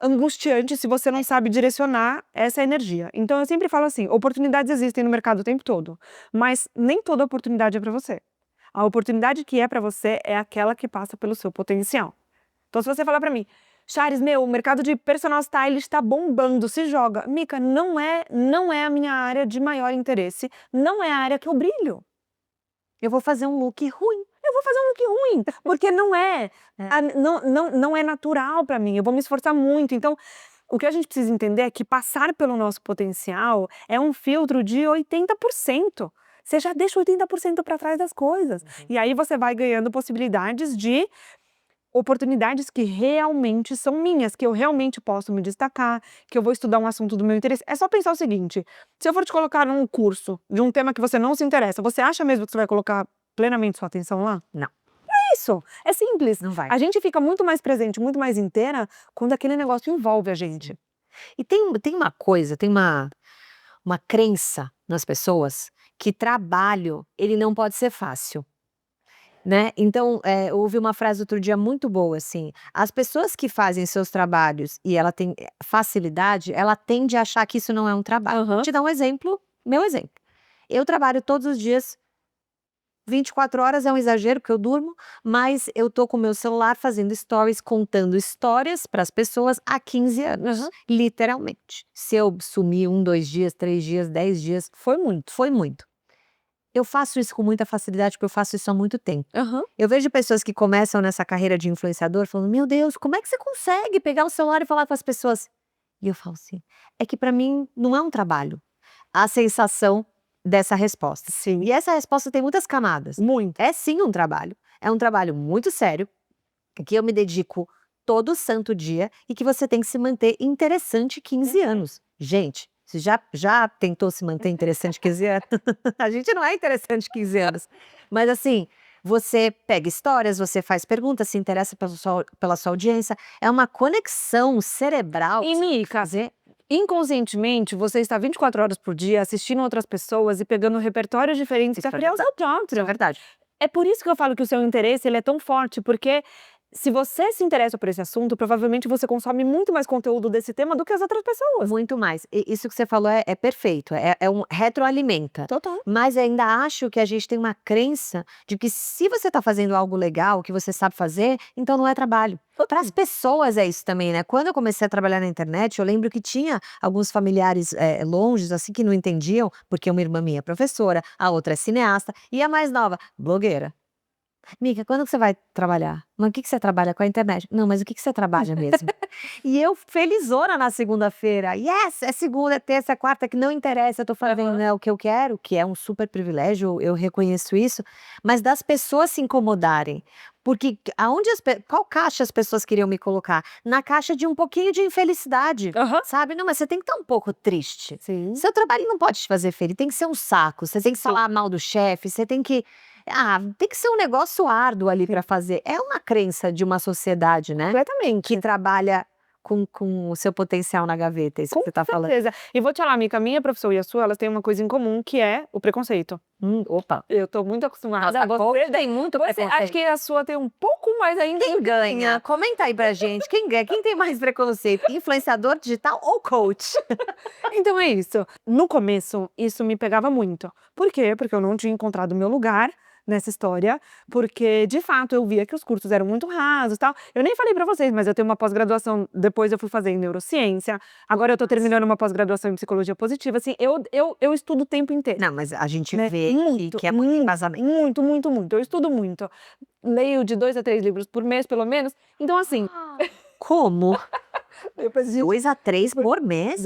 B: angustiantes se você não sabe direcionar essa energia. Então eu sempre falo assim, oportunidades existem no mercado o tempo todo, mas nem toda oportunidade é para você. A oportunidade que é para você é aquela que passa pelo seu potencial. Então se você falar para mim: Charis, o mercado de personal stylist está bombando, se joga. Mica, não é a minha área de maior interesse, não é a área que eu brilho.
A: Eu vou fazer um look ruim.
B: Eu vou fazer um look ruim, porque não é natural para mim, eu vou me esforçar muito. Então, o que a gente precisa entender é que passar pelo nosso potencial é um filtro de 80%. você já deixa 80% para trás das coisas. E aí você vai ganhando possibilidades de oportunidades que realmente são minhas, que eu realmente posso me destacar, que eu vou estudar um assunto do meu interesse. É só pensar o seguinte, se eu for te colocar num curso de um tema que você não se interessa, você acha mesmo que você vai colocar plenamente sua atenção lá?
A: Não.
B: É isso, é simples.
A: Não vai.
B: A gente fica muito mais presente, muito mais inteira quando aquele negócio envolve a gente.
A: E tem uma coisa, tem uma crença nas pessoas que trabalho, ele não pode ser fácil, né. Então, eu ouvi uma frase outro dia muito boa, assim, as pessoas que fazem seus trabalhos e ela tem, facilidade, ela tende a achar que isso não é um trabalho. Vou
B: Aham.
A: te dar um exemplo, meu exemplo. Eu trabalho todos os dias, 24 horas é um exagero, porque eu durmo, mas eu tô com o meu celular fazendo stories, contando histórias para as pessoas há 15 anos,
B: Aham.
A: literalmente. Se eu sumir 1, 2 dias, 3 dias, 10 dias,
B: Foi muito.
A: foi muito. Eu faço isso com muita facilidade, porque eu faço isso há muito tempo.
B: Aham.
A: Eu vejo pessoas que começam nessa carreira de influenciador falando: "Meu Deus, como é que você consegue pegar o celular e falar com as pessoas?" E eu falo assim: "É que para mim não é um trabalho." A sensação dessa resposta.
B: Sim.
A: E essa resposta tem muitas camadas.
B: Muito.
A: É sim um trabalho, é um trabalho muito sério, que eu me dedico todo santo dia e que você tem que se manter interessante 15 anos. Gente, você já tentou se manter interessante 15 anos? A gente não é interessante 15 anos. Mas assim, você pega histórias, você faz perguntas, se interessa pela sua audiência, é uma conexão cerebral
B: E
A: que você tem que
B: Mica,
A: fazer.
B: inconscientemente, você está 24 horas por dia assistindo outras pessoas e pegando repertórios diferentes
A: Isso
B: para
A: é
B: criar o seu
A: Isso é
B: próprio.
A: verdade.
B: É por isso que eu falo que o seu interesse, ele é tão forte, porque se você se interessa por esse assunto, provavelmente você consome muito mais conteúdo desse tema do que as outras pessoas.
A: Muito mais. Isso que você falou é perfeito, é um retroalimenta.
B: Total.
A: Mas ainda acho que a gente tem uma crença de que se você está fazendo algo legal, que você sabe fazer, então não é trabalho. Para as pessoas é isso também, né. Quando eu comecei a trabalhar na internet, eu lembro que tinha alguns familiares, longes, assim, que não entendiam, porque uma irmã minha é professora, a outra é cineasta, e a mais nova, blogueira. "Mica, quando que você vai trabalhar? Mas o que que você trabalha com a internet?" "Não, mas o que que você trabalha mesmo?" E eu felizona na segunda-feira, "Yes, é segunda, é terça, é quarta, que não interessa, eu tô fazendo,
B: Aham.
A: né, o que eu quero", que é um super privilégio, eu reconheço isso, mas das pessoas se incomodarem, porque aonde qual caixa as pessoas queriam me colocar? Na caixa de um pouquinho de infelicidade,
B: Aham.
A: sabe. "Não, mas você tem que estar um pouco triste.
B: Sim.
A: Seu trabalho não pode te fazer feliz, tem que ser um saco, você tem que falar mal do chefe, você tem que tem que ser um negócio árduo ali para fazer." É uma crença de uma sociedade, né,
B: Completamente.
A: que trabalha com o seu potencial na gaveta, é isso que
B: Com
A: você tá falando.
B: certeza. E vou te falar, Mica, a minha professora e a sua, elas têm uma coisa em comum, que é o preconceito.
A: Opa.
B: Eu tô muito acostumada.
A: Nossa, a coach tem muito
B: Acho
A: preconceito.
B: que a sua tem um pouco mais ainda.
A: Quem ganha? Comenta aí pra gente, quem ganha? Quem tem mais preconceito? Influenciador digital ou coach?
B: Então é isso. No começo, isso me pegava muito. Por quê? Porque eu não tinha encontrado o meu lugar nessa história, porque de fato eu via que os cursos eram muito rasos, tal. Eu nem falei pra vocês, mas eu tenho uma pós-graduação, depois eu fui fazer em neurociência, agora eu tô terminando uma pós-graduação em psicologia positiva, assim, eu estudo o tempo inteiro,
A: Não, mas a gente
B: né.
A: vê
B: Muito,
A: que é muito embasamento.
B: muito, muito, muito. Eu estudo muito. Leio de 2 a 3 livros por mês, pelo menos. Então assim,
A: Como?
B: depois de
A: 2 a 3 por mês?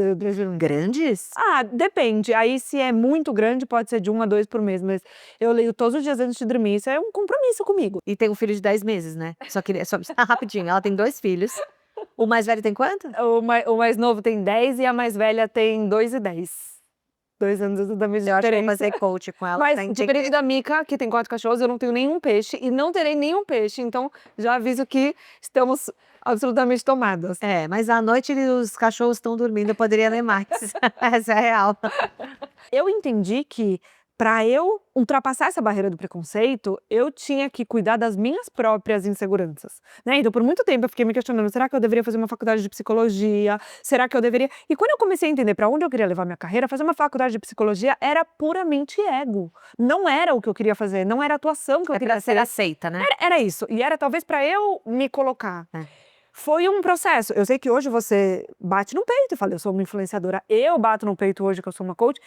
A: Grandes?
B: Depende. Aí, se é muito grande, pode ser de 1 a 2 por mês, mas eu leio todos os dias antes de dormir, isso é um compromisso comigo.
A: E tem um filho de 10 meses, né? Só queria rapidinho, ela tem 2 filhos. O mais velho tem quanto?
B: O mais novo tem 10 e a mais velha tem 2 e 10. 2 anos exatamente de
A: Eu acho que eu vou
B: diferença.
A: fazer coach com ela
B: Mas,
A: pra
B: diferente
A: entender.
B: da Mica, que tem 4 cachorros, eu não tenho nenhum peixe e não terei nenhum peixe, então já aviso que estamos absolutamente tomadas.
A: É, mas à noite os cachorros estão dormindo, eu poderia ler mais. Essa é real.
B: Eu entendi que, para eu ultrapassar essa barreira do preconceito, eu tinha que cuidar das minhas próprias inseguranças, né. Então, por muito tempo eu fiquei me questionando: "Será que eu deveria fazer uma faculdade de psicologia? Será que eu deveria?" E quando eu comecei a entender para onde eu queria levar minha carreira, fazer uma faculdade de psicologia era puramente ego. Não era o que eu queria fazer, não era a atuação que eu
A: É
B: queria
A: pra ser
B: ter.
A: aceita, né?
B: Era isso, e era talvez para eu me colocar.
A: É.
B: Foi um processo. Eu sei que hoje você bate no peito e fala: "Eu sou uma influenciadora". Eu bato no peito hoje que eu sou uma coach.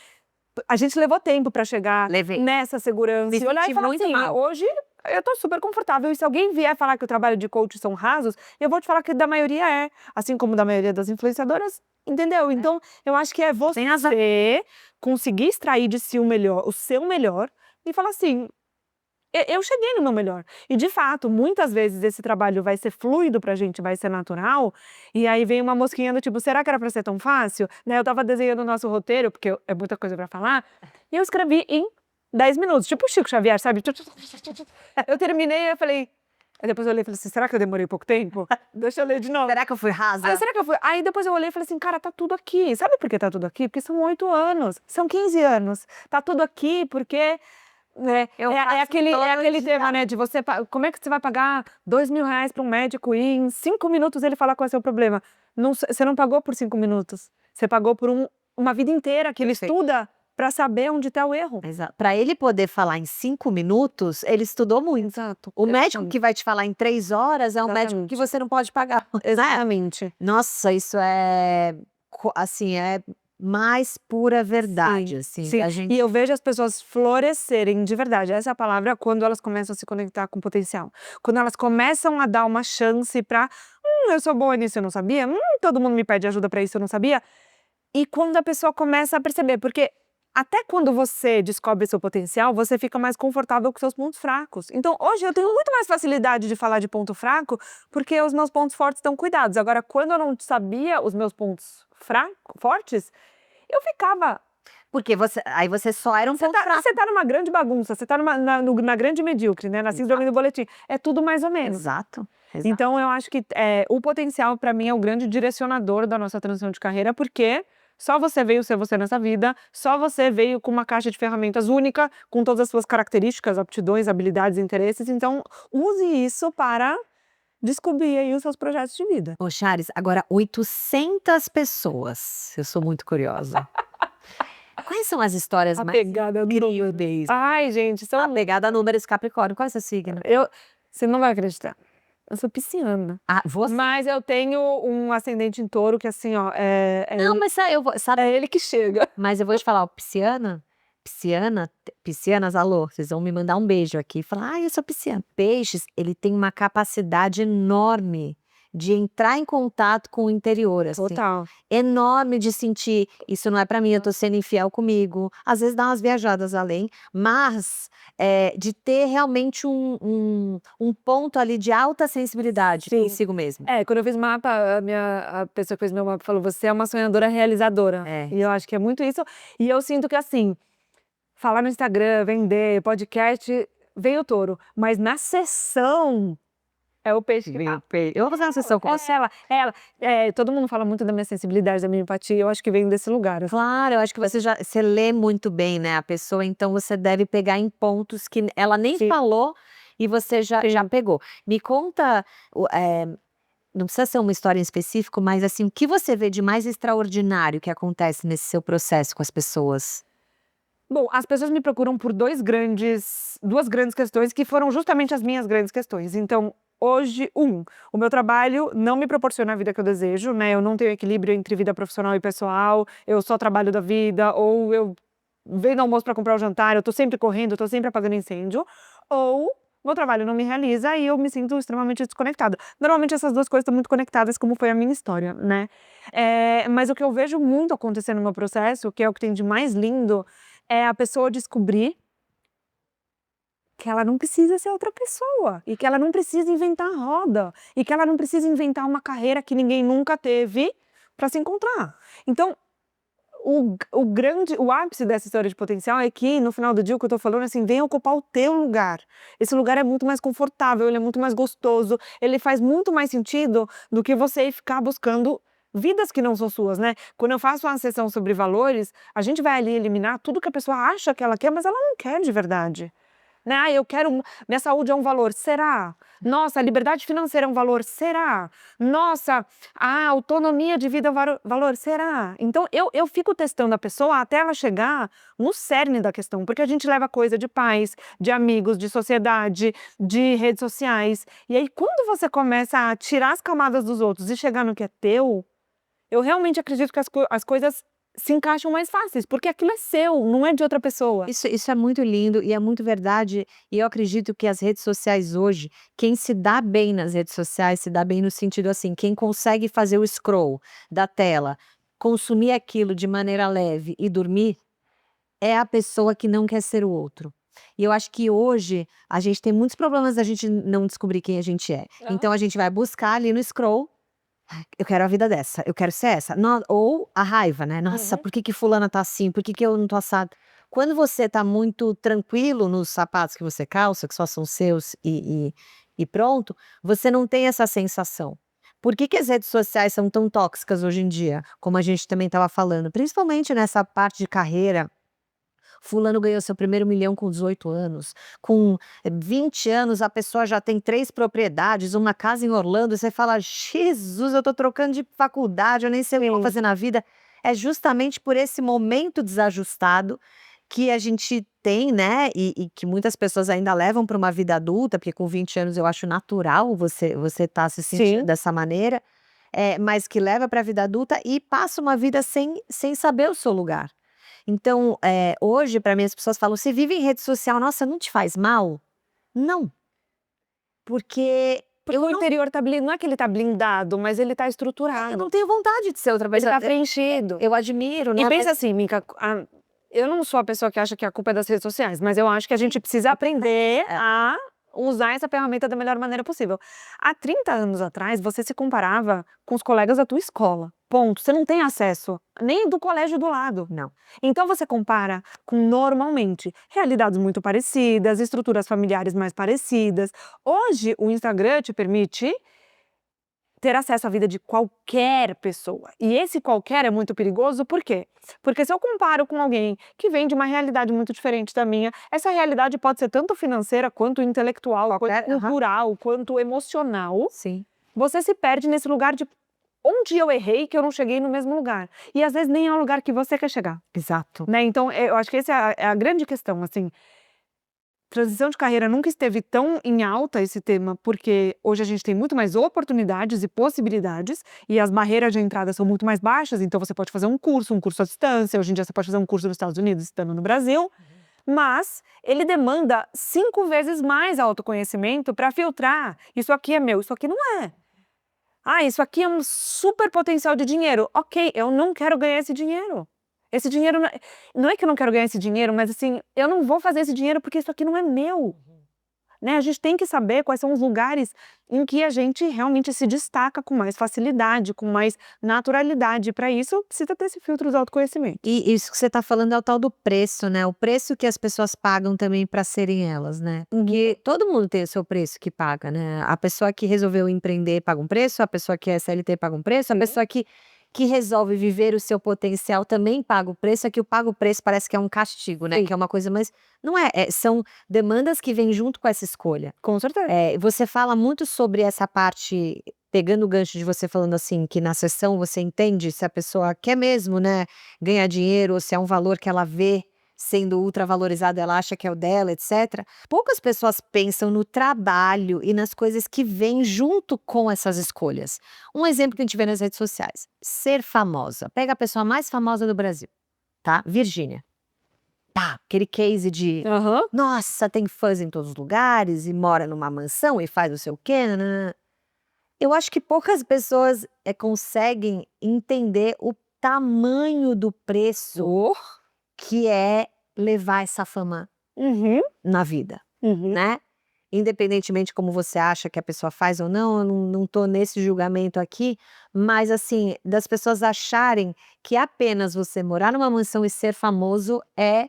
B: A gente levou tempo pra chegar
A: Levei.
B: nessa segurança
A: Me
B: e olhar e
A: senti
B: falar
A: muito
B: assim:
A: mal.
B: "Hoje eu tô super confortável", e se alguém vier falar que o trabalho de coach são rasos, eu vou te falar que da maioria assim como da maioria das influenciadoras, entendeu? Então, eu acho que é
A: Tem razão.
B: você conseguir extrair de si o seu melhor e falar assim, eu cheguei no meu melhor. E de fato, muitas vezes esse trabalho vai ser fluido pra gente, vai ser natural, e aí vem uma mosquinha do tipo, será que era pra ser tão fácil? Né, eu estava desenhando o nosso roteiro, porque é muita coisa pra falar, e eu escrevi em 10 minutos, tipo o Chico Xavier, sabe? Eu terminei e eu falei... Aí depois eu olhei e falei assim, será que eu demorei pouco tempo? Deixa eu ler de novo.
A: Será que eu fui rasa?
B: Aí, será que eu fui? Aí depois eu olhei e falei assim, cara, tá tudo aqui. Sabe por que tá tudo aqui? Porque são 8 anos, são 15 anos. Tá tudo aqui porque... É aquele tema, né, de você, como é que você vai pagar R$ 2.000 para um médico e em 5 minutos ele falar qual é o seu problema? Você não pagou por 5 minutos, você pagou por uma vida inteira que ele estuda para saber onde está o erro.
A: Exato. Para ele poder falar em 5 minutos, ele estudou muito.
B: Exato.
A: O médico que vai te falar em 3 horas é um médico que você não pode pagar.
B: Exatamente.
A: Nossa, isso é, assim, é mais pura verdade, assim.
B: Sim.
A: A gente...
B: E eu vejo as pessoas florescerem de verdade, essa é a palavra, quando elas começam a se conectar com o potencial. Quando elas começam a dar uma chance para, eu sou boa nisso, eu não sabia, todo mundo me pede ajuda para isso, eu não sabia. E quando a pessoa começa a perceber, porque até quando você descobre seu potencial, você fica mais confortável com seus pontos fracos. Então, hoje eu tenho muito mais facilidade de falar de ponto fraco, porque os meus pontos fortes estão cuidados. Agora, quando eu não sabia os meus pontos fortes, eu ficava...
A: Porque aí você só era um ponto fraco.
B: Você tá numa grande bagunça, você tá na grande medíocre, né? Na síndrome do boletim. É tudo mais ou menos.
A: Exato.
B: Então, eu acho que o potencial, para mim, é o grande direcionador da nossa transição de carreira, porque só você veio ser você nessa vida, só você veio com uma caixa de ferramentas única, com todas as suas características, aptidões, habilidades, interesses. Então, use isso para descobrir aí os seus projetos de vida.
A: Ô, Charis, agora 800 pessoas. Eu sou muito curiosa. Quais são as histórias mais incríveis?
B: Ai, gente, são...
A: Apegada a números, Capricórnio. Qual é o seu signo?
B: Você não vai acreditar. Eu sou pisciana.
A: Você?
B: Mas eu tenho um ascendente em touro que assim, ó...
A: Não, mas sabe...
B: É ele que chega.
A: Mas eu vou te falar, piscianas, alô, vocês vão me mandar um beijo aqui e falar, eu sou pisciana. Peixes, ele tem uma capacidade enorme de entrar em contato com o interior, assim.
B: Total.
A: Enorme de sentir, isso não é pra mim, eu tô sendo infiel comigo. Às vezes dá umas viajadas além, mas de ter realmente um ponto ali de alta sensibilidade consigo mesmo.
B: Quando eu fiz mapa, a pessoa que fez meu mapa falou, você é uma sonhadora realizadora. E eu acho que é muito isso. E eu sinto que assim, falar no Instagram, vender, podcast, vem o touro. Mas na sessão... É o peixe que tá.
A: Eu vou fazer uma sessão com você.
B: Ela. Todo mundo fala muito da minha sensibilidade, da minha empatia, eu acho que vem desse lugar.
A: Claro, eu acho que você lê muito bem, né, a pessoa, então você deve pegar em pontos que ela nem falou e você já pegou. Me conta, não precisa ser uma história em específico, mas assim, o que você vê de mais extraordinário que acontece nesse seu processo com as pessoas?
B: Bom, as pessoas me procuram por duas grandes questões que foram justamente as minhas grandes questões. Então, hoje, o meu trabalho não me proporciona a vida que eu desejo, né? Eu não tenho equilíbrio entre vida profissional e pessoal, eu só trabalho da vida, ou eu venho no almoço para comprar o jantar, eu tô sempre correndo, eu tô sempre apagando incêndio, ou meu trabalho não me realiza e eu me sinto extremamente desconectada. Normalmente essas duas coisas estão muito conectadas, como foi a minha história, né? Mas o que eu vejo muito acontecer no meu processo, que é o que tem de mais lindo, é a pessoa descobrir que ela não precisa ser outra pessoa, e que ela não precisa inventar a roda, e que ela não precisa inventar uma carreira que ninguém nunca teve para se encontrar. Então, o ápice dessa história de potencial é que, no final do dia, o que eu tô falando, assim, vem ocupar o teu lugar. Esse lugar é muito mais confortável, ele é muito mais gostoso, ele faz muito mais sentido do que você ir ficar buscando vidas que não são suas, né? Quando eu faço uma sessão sobre valores, a gente vai ali eliminar tudo que a pessoa acha que ela quer, mas ela não quer de verdade. Né? Eu quero... Minha saúde é um valor, será? Nossa, a liberdade financeira é um valor, será? Nossa, a autonomia de vida é um valor, será? Então, eu fico testando a pessoa até ela chegar no cerne da questão, porque a gente leva coisa de pais, de amigos, de sociedade, de redes sociais, e aí quando você começa a tirar as camadas dos outros e chegar no que é teu, eu realmente acredito que as coisas se encaixam mais fáceis, porque aquilo é seu, não é de outra pessoa.
A: Isso é muito lindo e é muito verdade, e eu acredito que as redes sociais hoje, quem se dá bem nas redes sociais, se dá bem no sentido assim, quem consegue fazer o scroll da tela, consumir aquilo de maneira leve e dormir, é a pessoa que não quer ser o outro. E eu acho que hoje a gente tem muitos problemas da gente não descobrir quem a gente é. Então a gente vai buscar ali no scroll, eu quero a vida dessa, eu quero ser essa. Ou a raiva, né? Nossa, por que que fulana tá assim? Por que que eu não tô assado? Quando você tá muito tranquilo nos sapatos que você calça, que só são seus e pronto, você não tem essa sensação. Por que que as redes sociais são tão tóxicas hoje em dia? Como a gente também estava falando, principalmente nessa parte de carreira. Fulano ganhou seu primeiro milhão com 18 anos, com 20 anos a pessoa já tem 3 propriedades, uma casa em Orlando, e você fala: "Jesus, eu tô trocando de faculdade, eu nem sei o que eu vou
B: Sim.
A: fazer na vida". É justamente por esse momento desajustado que a gente tem, né, e que muitas pessoas ainda levam para uma vida adulta, porque com 20 anos eu acho natural você tá se sentindo
B: Sim.
A: dessa maneira, mas que leva para a vida adulta e passa uma vida sem saber o seu lugar. Então, hoje para mim as pessoas falam: "Você vive em rede social, nossa, não te faz mal?". Não, porque
B: Porque o interior não é que ele tá blindado, mas ele tá
A: eu
B: estruturado.
A: não tenho vontade de ser outra
B: Ele
A: pessoa.
B: tá preenchido.
A: Eu admiro, né,
B: E
A: mas
B: pensa assim, Mica, eu não sou a pessoa que acha que a culpa é das redes sociais, mas eu acho que a gente precisa aprender a usar essa ferramenta da melhor maneira possível. Há 30 anos atrás, você se comparava com os colegas da tua escola, ponto. Você não tem acesso nem do colégio do lado.
A: não.
B: Então você compara com, normalmente, realidades muito parecidas, estruturas familiares mais parecidas. Hoje, o Instagram te permite ter acesso à vida de qualquer pessoa. E esse qualquer é muito perigoso, por quê? Porque se eu comparo com alguém que vem de uma realidade muito diferente da minha, essa realidade pode ser tanto financeira, quanto intelectual,
A: Qualquer
B: quanto cultural, quanto emocional.
A: sim.
B: Você se perde nesse lugar de onde eu errei que eu não cheguei no mesmo lugar. E às vezes nem é o lugar que você quer chegar,
A: Exato.
B: né? Então, eu acho que essa é a grande questão, assim. Transição de carreira nunca esteve tão em alta esse tema, porque hoje a gente tem muito mais oportunidades e possibilidades, e as barreiras de entrada são muito mais baixas, então você pode fazer um curso à distância, hoje em dia você pode fazer um curso nos Estados Unidos estando no Brasil, mas ele demanda 5 vezes mais autoconhecimento para filtrar, isso aqui é meu, isso aqui não é. Ah, isso aqui é um super potencial de dinheiro, ok, eu não quero ganhar esse dinheiro. Esse dinheiro não é que eu não quero ganhar esse dinheiro, mas assim, eu não vou fazer esse dinheiro porque isso aqui não é meu, né, a gente tem que saber quais são os lugares em que a gente realmente se destaca com mais facilidade, com mais naturalidade, para isso precisa ter esse filtro do autoconhecimento.
A: E isso que você tá falando é o tal do preço, né, o preço que as pessoas pagam também para serem elas, né. Porque todo mundo tem o seu preço que paga, né, a pessoa que resolveu empreender paga um preço, a pessoa que é CLT paga um preço, a pessoa que resolve viver o seu potencial também paga o preço, é que o paga o preço parece que é um castigo, né,
B: Sim.
A: que é uma coisa, mas não é, são demandas que vêm junto com essa escolha.
B: Com certeza.
A: Você fala muito sobre essa parte, pegando o gancho de você falando assim, que na sessão você entende se a pessoa quer mesmo, né, ganhar dinheiro ou se é um valor que ela vê sendo ultravalorizado, ela acha que é o dela, etcétera. Poucas pessoas pensam no trabalho e nas coisas que vêm junto com essas escolhas. Um exemplo que a gente vê nas redes sociais, ser famosa. Pega a pessoa mais famosa do Brasil, tá? Virgínia. Tá, aquele case de
B: Aham.
A: nossa, tem fãs em todos os lugares e mora numa mansão e faz não sei o quê, nã-nã-nã. Eu acho que poucas pessoas, conseguem entender o tamanho do preço que é levar essa fama
B: Uhum,
A: na vida,
B: uhum.
A: né. Independentemente como você acha que a pessoa faz ou não, eu não tô nesse julgamento aqui, mas assim, das pessoas acharem que apenas você morar numa mansão e ser famoso é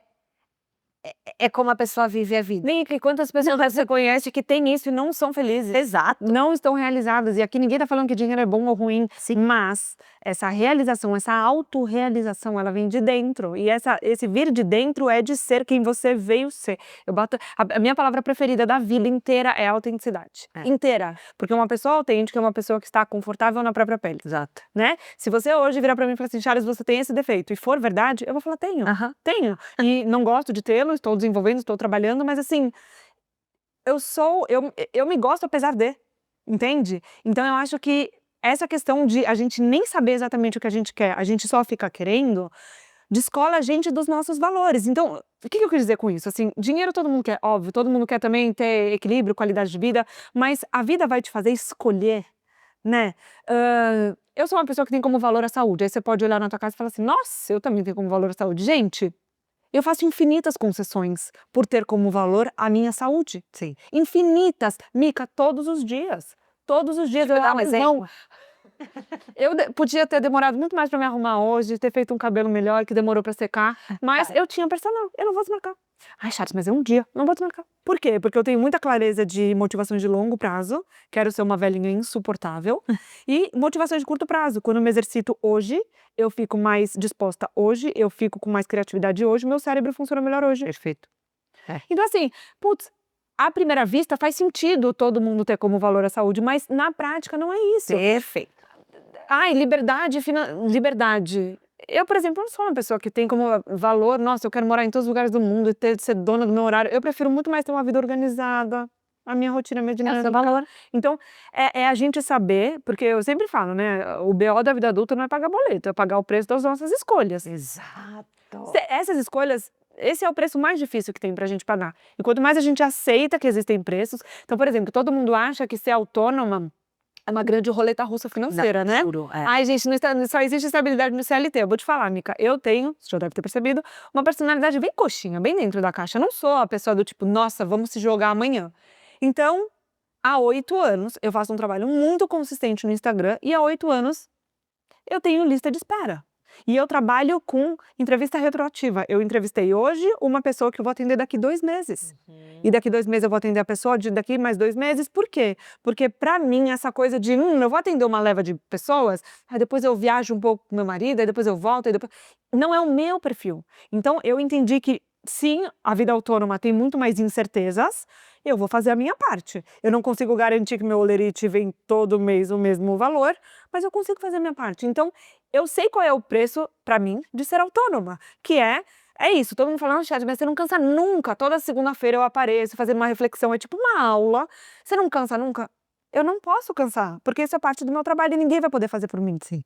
A: como a pessoa vive a vida.
B: Nem que quantas pessoas você conhece que têm isso e não são felizes.
A: Exato.
B: Não estão realizadas. E aqui ninguém tá falando que dinheiro é bom ou ruim,
A: Sim.
B: mas essa realização, essa autorrealização, ela vem de dentro. E esse vir de dentro é de ser quem você veio ser. Eu boto a minha palavra preferida da vida inteira é autenticidade.
A: É.
B: Inteira. Porque uma pessoa autêntica é uma pessoa que está confortável na própria pele,
A: Exato.
B: né? Se você hoje virar pra mim e falar assim: "Charles, você tem esse defeito", e for verdade, eu vou falar: "Tenho".
A: Aham.
B: Tenho. E não gosto de tê-lo, estou desenvolvendo, estou trabalhando, mas assim, eu me gosto apesar de, entende? Então eu acho que essa questão de a gente nem saber exatamente o que a gente quer, a gente só fica querendo, descola a gente dos nossos valores. Então, o que eu quis dizer com isso? Assim, dinheiro todo mundo quer, óbvio, todo mundo quer também ter equilíbrio, qualidade de vida, mas a vida vai te fazer escolher, né? Eu sou uma pessoa que tem como valor a saúde, aí você pode olhar na tua casa e falar assim: "Nossa, eu também tenho como valor a saúde". Gente, Eu faço infinitas concessões por ter como valor a minha saúde.
A: Sim.
B: Infinitas. Mica, todos os dias. Todos os dias eu
A: Dá um
B: abro
A: exemplo?
B: mão. Podia ter demorado muito mais para me arrumar hoje, ter feito um cabelo melhor que demorou para secar, mas eu tinha personal, eu não vou desmarcar. Ai, Charles, mas é um dia, não vou desmarcar. Por quê? Porque eu tenho muita clareza de motivações de longo prazo, quero ser uma velhinha insuportável, e motivações de curto prazo. Quando eu me exercito hoje, eu fico mais disposta hoje, eu fico com mais criatividade hoje, meu cérebro funciona melhor hoje.
A: Perfeito.
B: Então assim, putz, à primeira vista faz sentido todo mundo ter como valor a saúde, mas na prática não é isso.
A: Perfeito.
B: Ai, liberdade. Eu, por exemplo, não sou uma pessoa que tem como valor, nossa, eu quero morar em todos os lugares do mundo e ser dona do meu horário. Eu prefiro muito mais ter uma vida organizada, a minha rotina, a minha
A: É o seu
B: dinâmica.
A: valor.
B: Então, é a gente saber, porque eu sempre falo, né, o BO da vida adulta não é pagar boleto, é pagar o preço das nossas escolhas.
A: Exato.
B: Essas escolhas, esse é o preço mais difícil que tem pra gente pagar. E quanto mais a gente aceita que existem preços, então, por exemplo, todo mundo acha que ser autônoma é uma grande roleta russa financeira, né?
A: Juro,
B: Ai, gente, só existe estabilidade no CLT. Eu vou te falar, Mica, eu tenho, você já deve ter percebido, uma personalidade bem coxinha, bem dentro da caixa. Eu não sou a pessoa do tipo, nossa, vamos se jogar amanhã. Então, há 8 anos, eu faço um trabalho muito consistente no Instagram e há 8 anos eu tenho lista de espera. E eu trabalho com entrevista retroativa. Eu entrevistei hoje uma pessoa que eu vou atender daqui 2 meses. E daqui 2 meses eu vou atender a pessoa de daqui mais 2 meses. Por quê? Porque pra mim essa coisa de, eu vou atender uma leva de pessoas, aí depois eu viajo um pouco com meu marido, aí depois eu volto, aí depois... Não é o meu perfil. Então eu entendi que sim, a vida autônoma tem muito mais incertezas, eu vou fazer a minha parte. Eu não consigo garantir que meu holerite vem todo mês o mesmo valor, mas eu consigo fazer a minha parte. Então, eu sei qual é o preço, pra mim, de ser autônoma, que é isso, todo mundo falando no chat, mas você não cansa nunca. Toda segunda-feira eu apareço fazendo uma reflexão, é tipo uma aula. Você não cansa nunca? Eu não posso cansar, porque isso é parte do meu trabalho e ninguém vai poder fazer por mim.
A: Sim.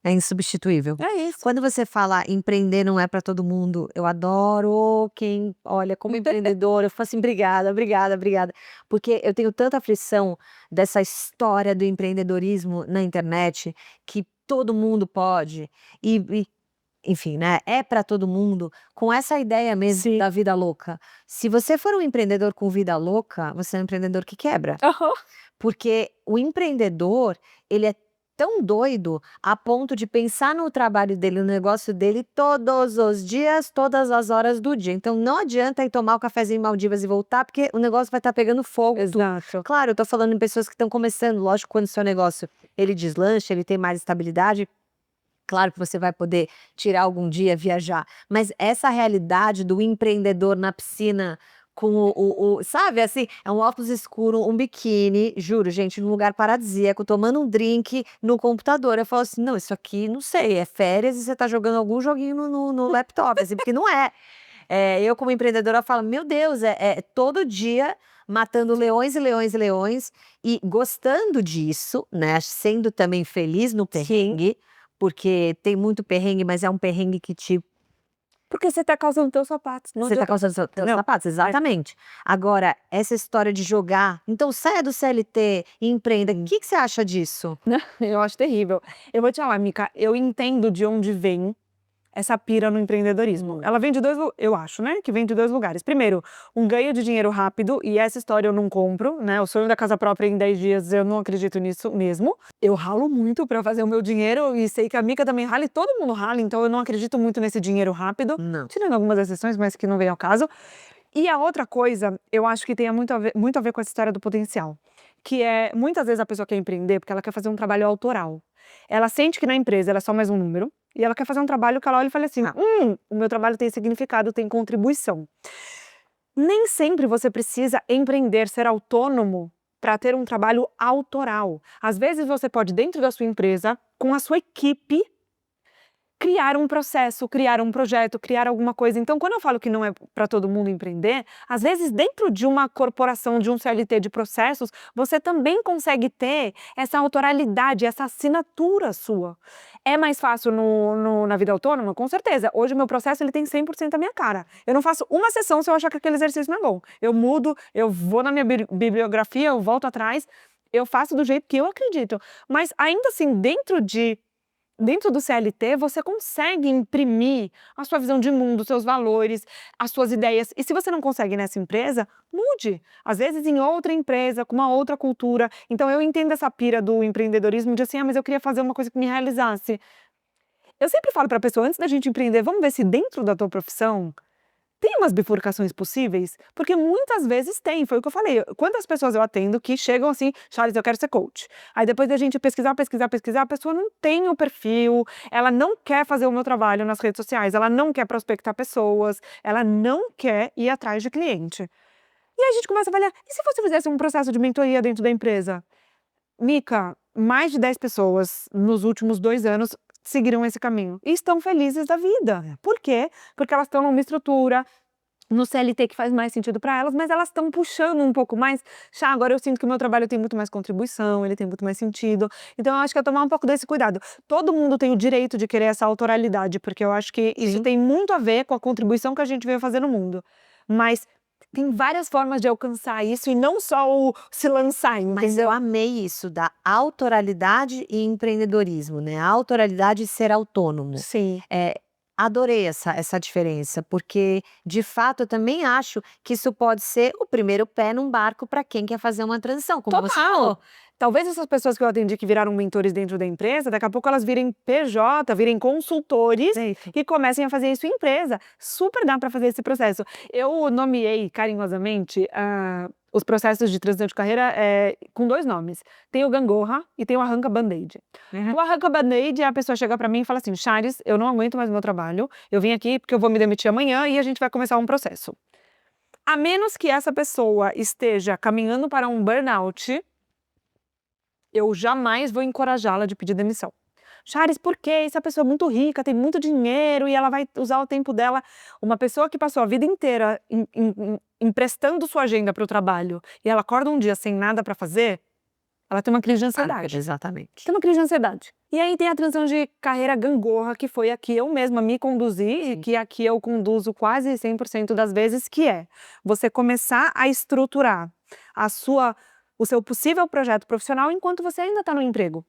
A: É insubstituível.
B: É isso.
A: Quando você fala empreender não é para todo mundo, eu adoro quem olha como empreendedora, eu falo assim, obrigada, obrigada, obrigada. Porque eu tenho tanta aflição dessa história do empreendedorismo na internet, que todo mundo pode, enfim, né, é para todo mundo, com essa ideia mesmo
B: Sim.
A: da vida louca. Se você for um empreendedor com vida louca, você é um empreendedor que quebra.
B: Aham.
A: Porque o empreendedor, ele é tão doido a ponto de pensar no trabalho dele, no negócio dele todos os dias, todas as horas do dia. Então não adianta ir tomar o cafezinho em Maldivas e voltar, porque o negócio vai estar pegando fogo.
B: Exato.
A: Claro, eu tô falando em pessoas que estão começando, lógico, quando o seu negócio ele deslancha, ele tem mais estabilidade, claro que você vai poder tirar algum dia, viajar, mas essa realidade do empreendedor na piscina com sabe, assim, é um óculos escuro, um biquíni, juro, gente, num lugar paradisíaco, tomando um drink no computador. Eu falo assim, não, isso aqui, não sei, é férias e você tá jogando algum joguinho no laptop, assim, porque não é. Eu como empreendedora falo, meu Deus, é todo dia matando leões e leões e leões e gostando disso, né, sendo também feliz no perrengue, porque tem muito perrengue, mas é um perrengue que te
B: Porque você tá causando teus sapatos. Não
A: você tá
B: adianta.
A: calçando teus sapatos, exatamente. Agora, essa história de jogar, então saia do CLT e empreenda, o que você acha disso?
B: Eu acho terrível. Eu vou te falar, Mica, eu entendo de onde vem essa pira no empreendedorismo. Ela vem de eu acho, né, que vem de 2 lugares. Primeiro, um ganho de dinheiro rápido, e essa história eu não compro, né, o sonho da casa própria em 10 dias, eu não acredito nisso mesmo. Eu ralo muito pra fazer o meu dinheiro, e sei que a Mica também rala, e todo mundo rala, então eu não acredito muito nesse dinheiro rápido.
A: Não.
B: Tirando algumas exceções, mas que não vem ao caso. E a outra coisa, eu acho que tem muito a ver com essa história do potencial. Que é, muitas vezes a pessoa quer empreender porque ela quer fazer um trabalho autoral. Ela sente que na empresa ela é só mais um número, e ela quer fazer um trabalho que ela olha e fala assim, o meu trabalho tem significado, tem contribuição. Nem sempre você precisa empreender, ser autônomo para ter um trabalho autoral. Às vezes você pode, dentro da sua empresa, com a sua equipe, criar um processo, criar um projeto, criar alguma coisa. Então, quando eu falo que não é para todo mundo empreender, às vezes dentro de uma corporação, de um CLT de processos, você também consegue ter essa autoralidade, essa assinatura sua. É mais fácil na vida autônoma? Com certeza. Hoje o meu processo ele tem 100% a minha cara. Eu não faço uma sessão se eu achar que aquele exercício não é bom. Eu mudo, eu vou na minha bibliografia, eu volto atrás, eu faço do jeito que eu acredito. Mas ainda assim, dentro de dentro do CLT, você consegue imprimir a sua visão de mundo, os seus valores, as suas ideias. E se você não consegue nessa empresa, mude. Às vezes em outra empresa, com uma outra cultura. Então eu entendo essa pira do empreendedorismo de assim, mas eu queria fazer uma coisa que me realizasse. Eu sempre falo para a pessoa, antes da gente empreender, vamos ver se dentro da tua profissão tem umas bifurcações possíveis? Porque muitas vezes tem, foi o que eu falei. Quantas pessoas eu atendo que chegam assim, Charles, eu quero ser coach. Aí depois da gente pesquisar, a pessoa não tem o perfil, ela não quer fazer o meu trabalho nas redes sociais, ela não quer prospectar pessoas, ela não quer ir atrás de cliente. E aí a gente começa a avaliar, e se você fizesse um processo de mentoria dentro da empresa? Mica, mais de 10 pessoas nos últimos 2 anos seguiram esse caminho e estão felizes da vida. Por quê? Porque elas estão numa estrutura, no CLT que faz mais sentido para elas, mas elas estão puxando um pouco mais. Já agora eu sinto que o meu trabalho tem muito mais contribuição, ele tem muito mais sentido. Então eu acho que é tomar um pouco desse cuidado. Todo mundo tem o direito de querer essa autoralidade, porque eu acho que isso
A: Sim.
B: tem muito a ver com a contribuição que a gente veio fazer no mundo. Mas tem várias formas de alcançar isso e não só o se lançar,
A: Mas eu
B: entendeu?
A: amei isso da autoralidade e empreendedorismo, né, a autoralidade e ser autônomo.
B: Sim.
A: Adorei essa diferença, porque, de fato, eu também acho que isso pode ser o primeiro pé num barco para quem quer fazer uma transição, como você
B: Total.
A: falou.
B: Talvez essas pessoas que eu atendi que viraram mentores dentro da empresa, daqui a pouco elas virem PJ, virem consultores
A: Perfeito.
B: e comecem a fazer isso em empresa. Super dá para fazer esse processo. Eu nomeei carinhosamente os processos de transição de carreira com 2 nomes. Tem o gangorra e tem o arranca band-aid. O arranca band-aid é a pessoa chega para mim e fala assim, Chares, eu não aguento mais o meu trabalho, eu vim aqui porque eu vou me demitir amanhã e a gente vai começar um processo. A menos que essa pessoa esteja caminhando para um burnout, eu jamais vou encorajá-la de pedir demissão. Chares, por quê? Essa pessoa é muito rica, tem muito dinheiro e ela vai usar o tempo dela. Uma pessoa que passou a vida inteira emprestando sua agenda para o trabalho e ela acorda um dia sem nada para fazer, ela tem uma crise de ansiedade.
A: Exatamente.
B: Tem uma crise de ansiedade. E aí tem a transição de carreira gangorra, que foi a que eu mesma me conduzi e que aqui eu conduzo quase 100% das vezes, que é você começar a estruturar o seu possível projeto profissional enquanto você ainda está no emprego.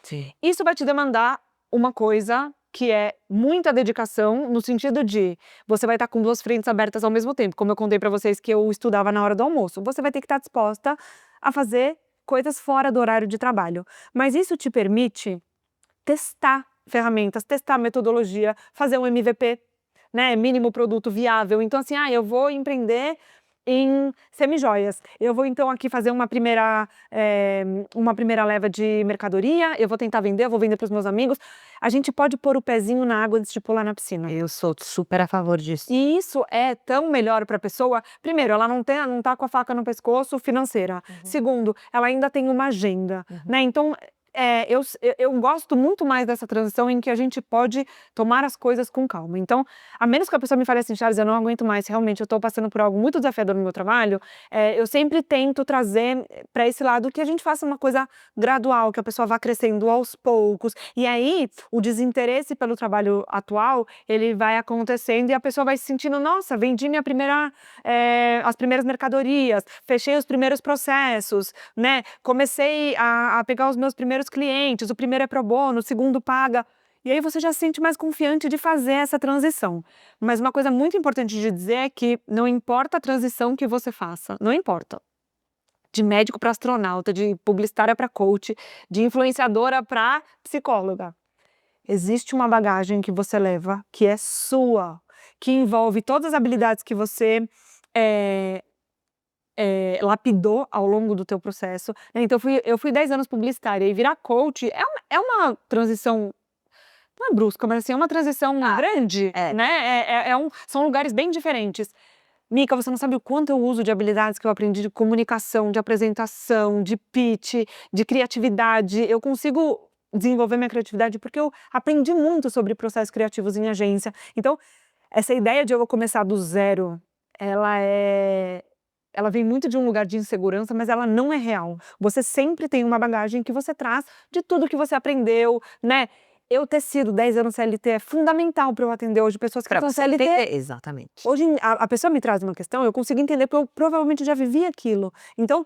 A: Sim.
B: Isso vai te demandar uma coisa que é muita dedicação, no sentido de você vai estar com 2 frentes abertas ao mesmo tempo, como eu contei para vocês que eu estudava na hora do almoço. Você vai ter que estar disposta a fazer coisas fora do horário de trabalho. Mas isso te permite testar ferramentas, testar metodologia, fazer um MVP, né, mínimo produto viável. Então assim, eu vou empreender em semijoias. Eu vou então aqui fazer uma primeira leva de mercadoria, eu vou tentar vender, eu vou vender para os meus amigos. A gente pode pôr o pezinho na água antes de pular na piscina.
A: Eu sou super a favor disso.
B: E isso é tão melhor para a pessoa. Primeiro, ela não tá com a faca no pescoço financeira. Segundo, ela ainda tem uma agenda, né? Então, eu gosto muito mais dessa transição em que a gente pode tomar as coisas com calma. Então, a menos que a pessoa me fale assim, Charles, eu não aguento mais, realmente eu estou passando por algo muito desafiador no meu trabalho, eu sempre tento trazer para esse lado que a gente faça uma coisa gradual, que a pessoa vá crescendo aos poucos. E aí, o desinteresse pelo trabalho atual, ele vai acontecendo e a pessoa vai se sentindo, nossa, vendi as primeiras mercadorias, fechei os primeiros processos, né? Comecei a pegar os meus primeiros clientes, o primeiro é pro bono, o segundo paga. E aí você já se sente mais confiante de fazer essa transição. Mas uma coisa muito importante de dizer é que não importa a transição que você faça, não importa. De médico para astronauta, de publicitária para coach, de influenciadora para psicóloga. Existe uma bagagem que você leva, que é sua, que envolve todas as habilidades que você lapidou ao longo do teu processo, né? Então eu fui 10 anos publicitária e virar coach é uma transição, não é brusca, mas assim, é uma transição grande, né? São lugares bem diferentes. Mica, você não sabe o quanto eu uso de habilidades que eu aprendi de comunicação, de apresentação, de pitch, de criatividade. Eu consigo desenvolver minha criatividade porque eu aprendi muito sobre processos criativos em agência. Então, essa ideia de eu vou começar do zero, ela vem muito de um lugar de insegurança, mas ela não é real. Você sempre tem uma bagagem que você traz de tudo que você aprendeu, né? Eu ter sido 10 anos CLT é fundamental para eu atender hoje pessoas que estão CLT.
A: Exatamente.
B: Hoje a pessoa me traz uma questão, eu consigo entender porque eu provavelmente já vivi aquilo. Então,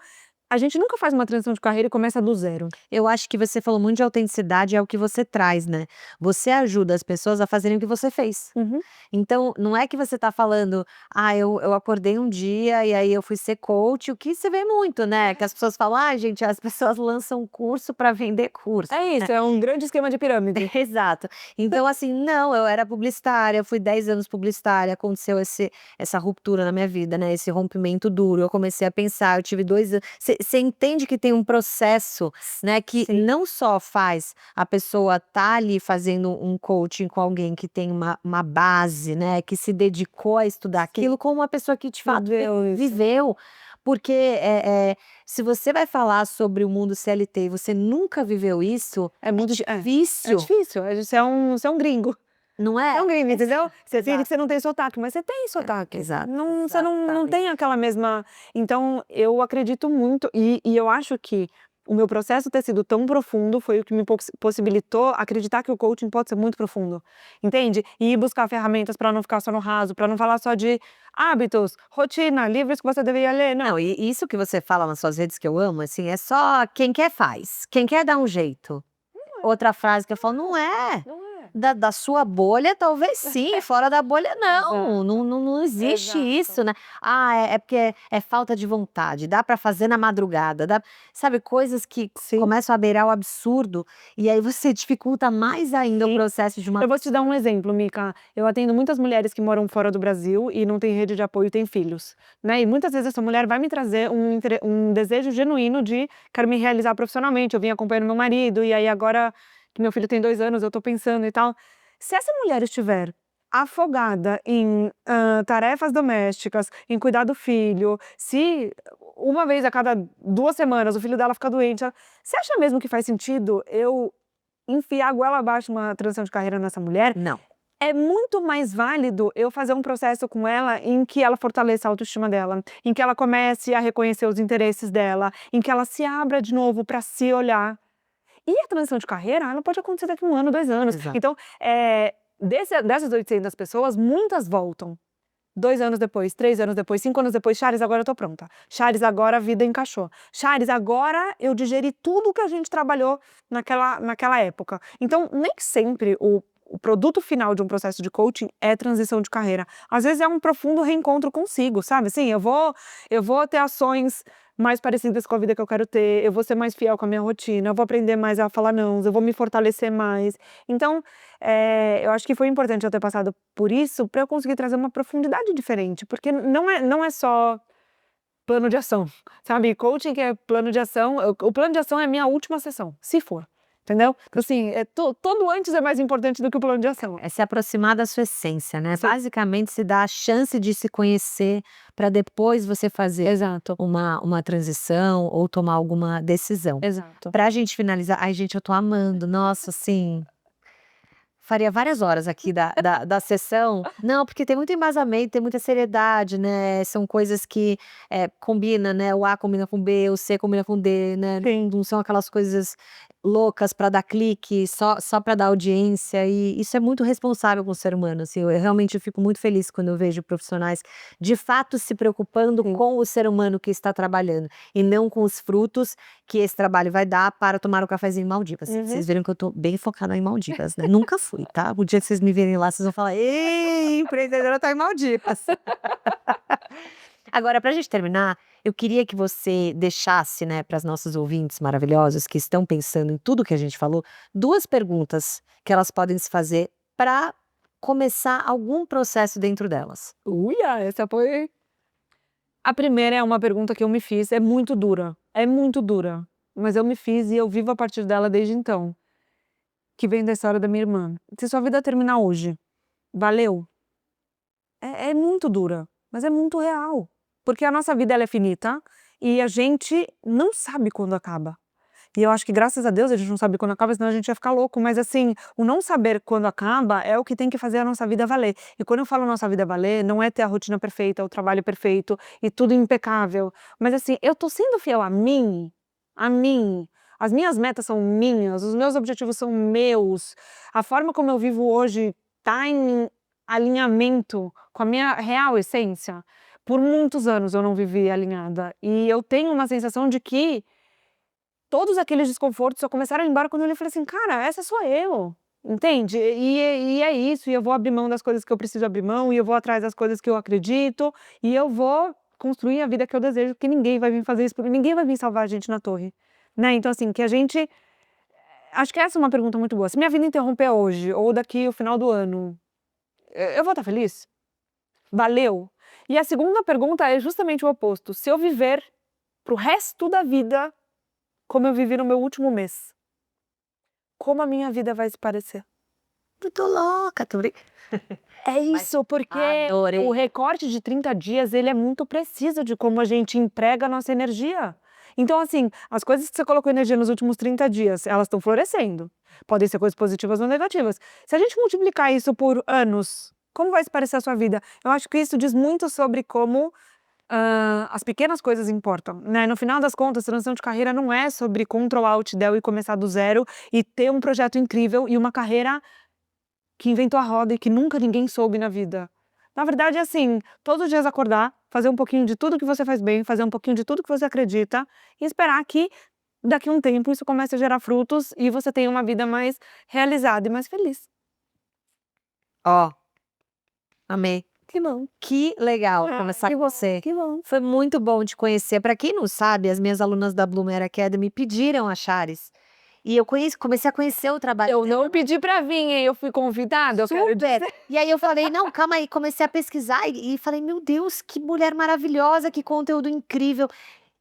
B: a gente nunca faz uma transição de carreira e começa do zero.
A: Eu acho que você falou muito de autenticidade, é o que você traz, né. Você ajuda as pessoas a fazerem o que você fez.
B: Uhum.
A: Então, não é que você tá falando: "Ah, eu acordei um dia e aí eu fui ser coach", o que você vê muito, né, que as pessoas falam: "Ai gente, as pessoas lançam curso para vender curso".
B: É isso, é um grande esquema de pirâmide.
A: Exato. Então, assim, não, eu era publicitária, fui 10 anos publicitária, aconteceu essa ruptura na minha vida, né, esse rompimento duro, eu comecei a pensar, eu tive 2 anos você entende que tem um processo, né, que
B: Sim.
A: não só faz a pessoa tá ali fazendo um coaching com alguém que tem uma base, né, que se dedicou a estudar
B: Sim.
A: aquilo, como uma pessoa que de fato
B: Viveu isso.
A: viveu, porque, se você vai falar sobre o mundo CLT e você nunca viveu isso,
B: É muito é
A: difícil,
B: difícil, você é um gringo.
A: não
B: É
A: é?
B: um gringo, entendeu? Você finge que
A: Exato.
B: você não tem sotaque, mas você tem sotaque.
A: Exato,
B: Não, você não
A: exatamente.
B: tem aquela mesma. Então, eu acredito muito, e eu acho que o meu processo ter sido tão profundo foi o que me possibilitou acreditar que o coaching pode ser muito profundo, entende? E ir buscar ferramentas para não ficar só no raso, para não falar só de hábitos, rotina, livros que você deveria ler, não.
A: Não, e isso que você fala nas suas redes que eu amo, assim, é só quem quer faz, quem quer dá um jeito. Outra frase que eu falo: "Não é,
B: Não é.
A: da sua bolha talvez sim, fora da bolha não,
B: Exato,
A: não existe
B: exato.
A: isso, né. Ah, é porque é falta de vontade, dá pra fazer na madrugada, dá", sabe, coisas que
B: Sim.
A: começam a beirar o absurdo, e aí você dificulta mais ainda o
B: Sim.
A: processo de uma
B: Eu vou te dar um exemplo, Mica. Eu atendo muitas mulheres que moram fora do Brasil e não têm rede de apoio e têm filhos, né, e muitas vezes essa mulher vai me trazer um desejo genuíno de: "Quero me realizar profissionalmente, eu vim acompanhando meu marido e aí agora que meu filho tem 2 anos eu tô pensando e tal". Se essa mulher estiver afogada em, tarefas domésticas, em cuidar do filho, se uma vez a cada 2 semanas o filho dela fica doente, você acha mesmo que faz sentido eu enfiar a goela abaixo uma transição de carreira nessa mulher?
A: não.
B: É muito mais válido eu fazer um processo com ela em que ela fortaleça a autoestima dela, em que ela comece a reconhecer os interesses dela, em que ela se abra de novo para se olhar. E a transição de carreira, ela pode acontecer daqui 1 ano, 2 anos.
A: Exato.
B: Então, dessas 800 pessoas, muitas voltam. 2 anos depois, 3 anos depois, 5 anos depois: "Charis, agora eu tô pronta. Charis, agora a vida encaixou. Charis, agora eu digeri tudo que a gente trabalhou naquela época". Então, nem sempre o produto final de um processo de coaching é transição de carreira. Às vezes é um profundo reencontro consigo, sabe, assim, eu vou ter ações mais parecidas com a vida que eu quero ter, eu vou ser mais fiel com a minha rotina, eu vou aprender mais a falar nãos, eu vou me fortalecer mais. Então, eu acho que foi importante eu ter passado por isso para eu conseguir trazer uma profundidade diferente, porque não é só plano de ação, sabe, coaching que é plano de ação, o plano de ação é a minha última sessão, se for, entendeu? Então assim, todo antes é mais importante do que o plano de ação.
A: É se aproximar da sua essência, né,
B: Sim.
A: basicamente se dá a chance de se conhecer, para depois você fazer
B: Exato,
A: uma transição ou tomar alguma decisão.
B: exato.
A: Pra gente finalizar, ai gente, eu tô amando, nossa, assim, faria várias horas aqui da sessão. Não, porque tem muito embasamento, tem muita seriedade, né, são coisas que, combina, né, o A combina com B, o C combina com D, né,
B: Sim.
A: não são aquelas coisas loucas para dar clique, só para dar audiência, e isso é muito responsável com o ser humano, assim, eu realmente fico muito feliz quando eu vejo profissionais de fato se preocupando
B: Sim.
A: com o ser humano que está trabalhando, e não com os frutos que esse trabalho vai dar para tomar um cafezinho em Maldivas.
B: Uhum.
A: Vocês viram que eu tô bem focada em Maldivas, né, nunca fui, tá. O dia que vocês me verem lá, vocês vão falar: "Ei, empreendedora tá em Maldivas". Agora, pra gente terminar, eu queria que você deixasse, né, para as nossas ouvintes maravilhosas que estão pensando em tudo que a gente falou, 2 perguntas que elas podem se fazer para começar algum processo dentro delas.
B: Uia, essa foi. A primeira é uma pergunta que eu me fiz, é muito dura, mas eu me fiz e eu vivo a partir dela desde então, que vem da história da minha irmã. Se sua vida terminar hoje, valeu? É muito dura, mas é muito real, porque a nossa vida ela é finita e a gente não sabe quando acaba. E eu acho que graças a Deus a gente não sabe quando acaba, senão a gente ia ficar louco, mas assim, o não saber quando acaba é o que tem que fazer a nossa vida valer. E quando eu falo nossa vida valer, não é ter a rotina perfeita, o trabalho perfeito e tudo impecável, mas assim, eu tô sendo fiel a mim, as minhas metas são minhas, os meus objetivos são meus, a forma como eu vivo hoje tá em alinhamento com a minha real essência. por muitos anos eu não vivi alinhada. E eu tenho uma sensação de que todos aqueles desconfortos só começaram a ir embora quando eu falei assim, cara, essa sou eu, entende? E é isso, e eu vou abrir mão das coisas que eu preciso abrir mão, e eu vou atrás das coisas que eu acredito, e eu vou construir a vida que eu desejo, porque ninguém vai vir fazer isso, porque ninguém vai vir salvar a gente na torre, né? Então assim, que a gente... Acho que essa é uma pergunta muito boa. Se minha vida interromper hoje, ou daqui o final do ano, eu vou estar feliz? Valeu? E a segunda pergunta é justamente o oposto. Se eu viver pro resto da vida como eu vivi no meu último mês, como a minha vida vai se parecer?
A: Eu tô louca, tô brincando.
B: É isso, porque
A: Adorei.
B: o recorte de 30 dias, ele é muito preciso de como a gente emprega a nossa energia. Então, assim, as coisas que você colocou energia nos últimos 30 dias, elas estão florescendo. Podem ser coisas positivas ou negativas. Se a gente multiplicar isso por anos, como vai se parecer a sua vida? Eu acho que isso diz muito sobre como as pequenas coisas importam, né? No final das contas, transição de carreira não é sobre Ctrl Alt Del e começar do zero e ter um projeto incrível e uma carreira que inventou a roda e que nunca ninguém soube na vida. Na verdade, é assim, todos os dias acordar, fazer um pouquinho de tudo que você faz bem, fazer um pouquinho de tudo que você acredita e esperar que daqui a um tempo isso comece a gerar frutos e você tenha uma vida mais realizada e mais feliz.
A: Ó, amei.
B: Que bom.
A: Que legal
B: Ah,
A: conversar
B: que
A: com
B: bom,
A: você.
B: que bom.
A: Foi muito bom te conhecer. Para quem não sabe, as minhas alunas da Bloomer Academy pediram a Charis. E eu comecei a conhecer o trabalho
B: Eu
A: dela.
B: não pedi pra vir, hein? Eu fui convidada, eu quero
A: Super!
B: dizer.
A: E aí eu falei, não, calma aí, comecei a pesquisar e falei, meu Deus, que mulher maravilhosa, que conteúdo incrível.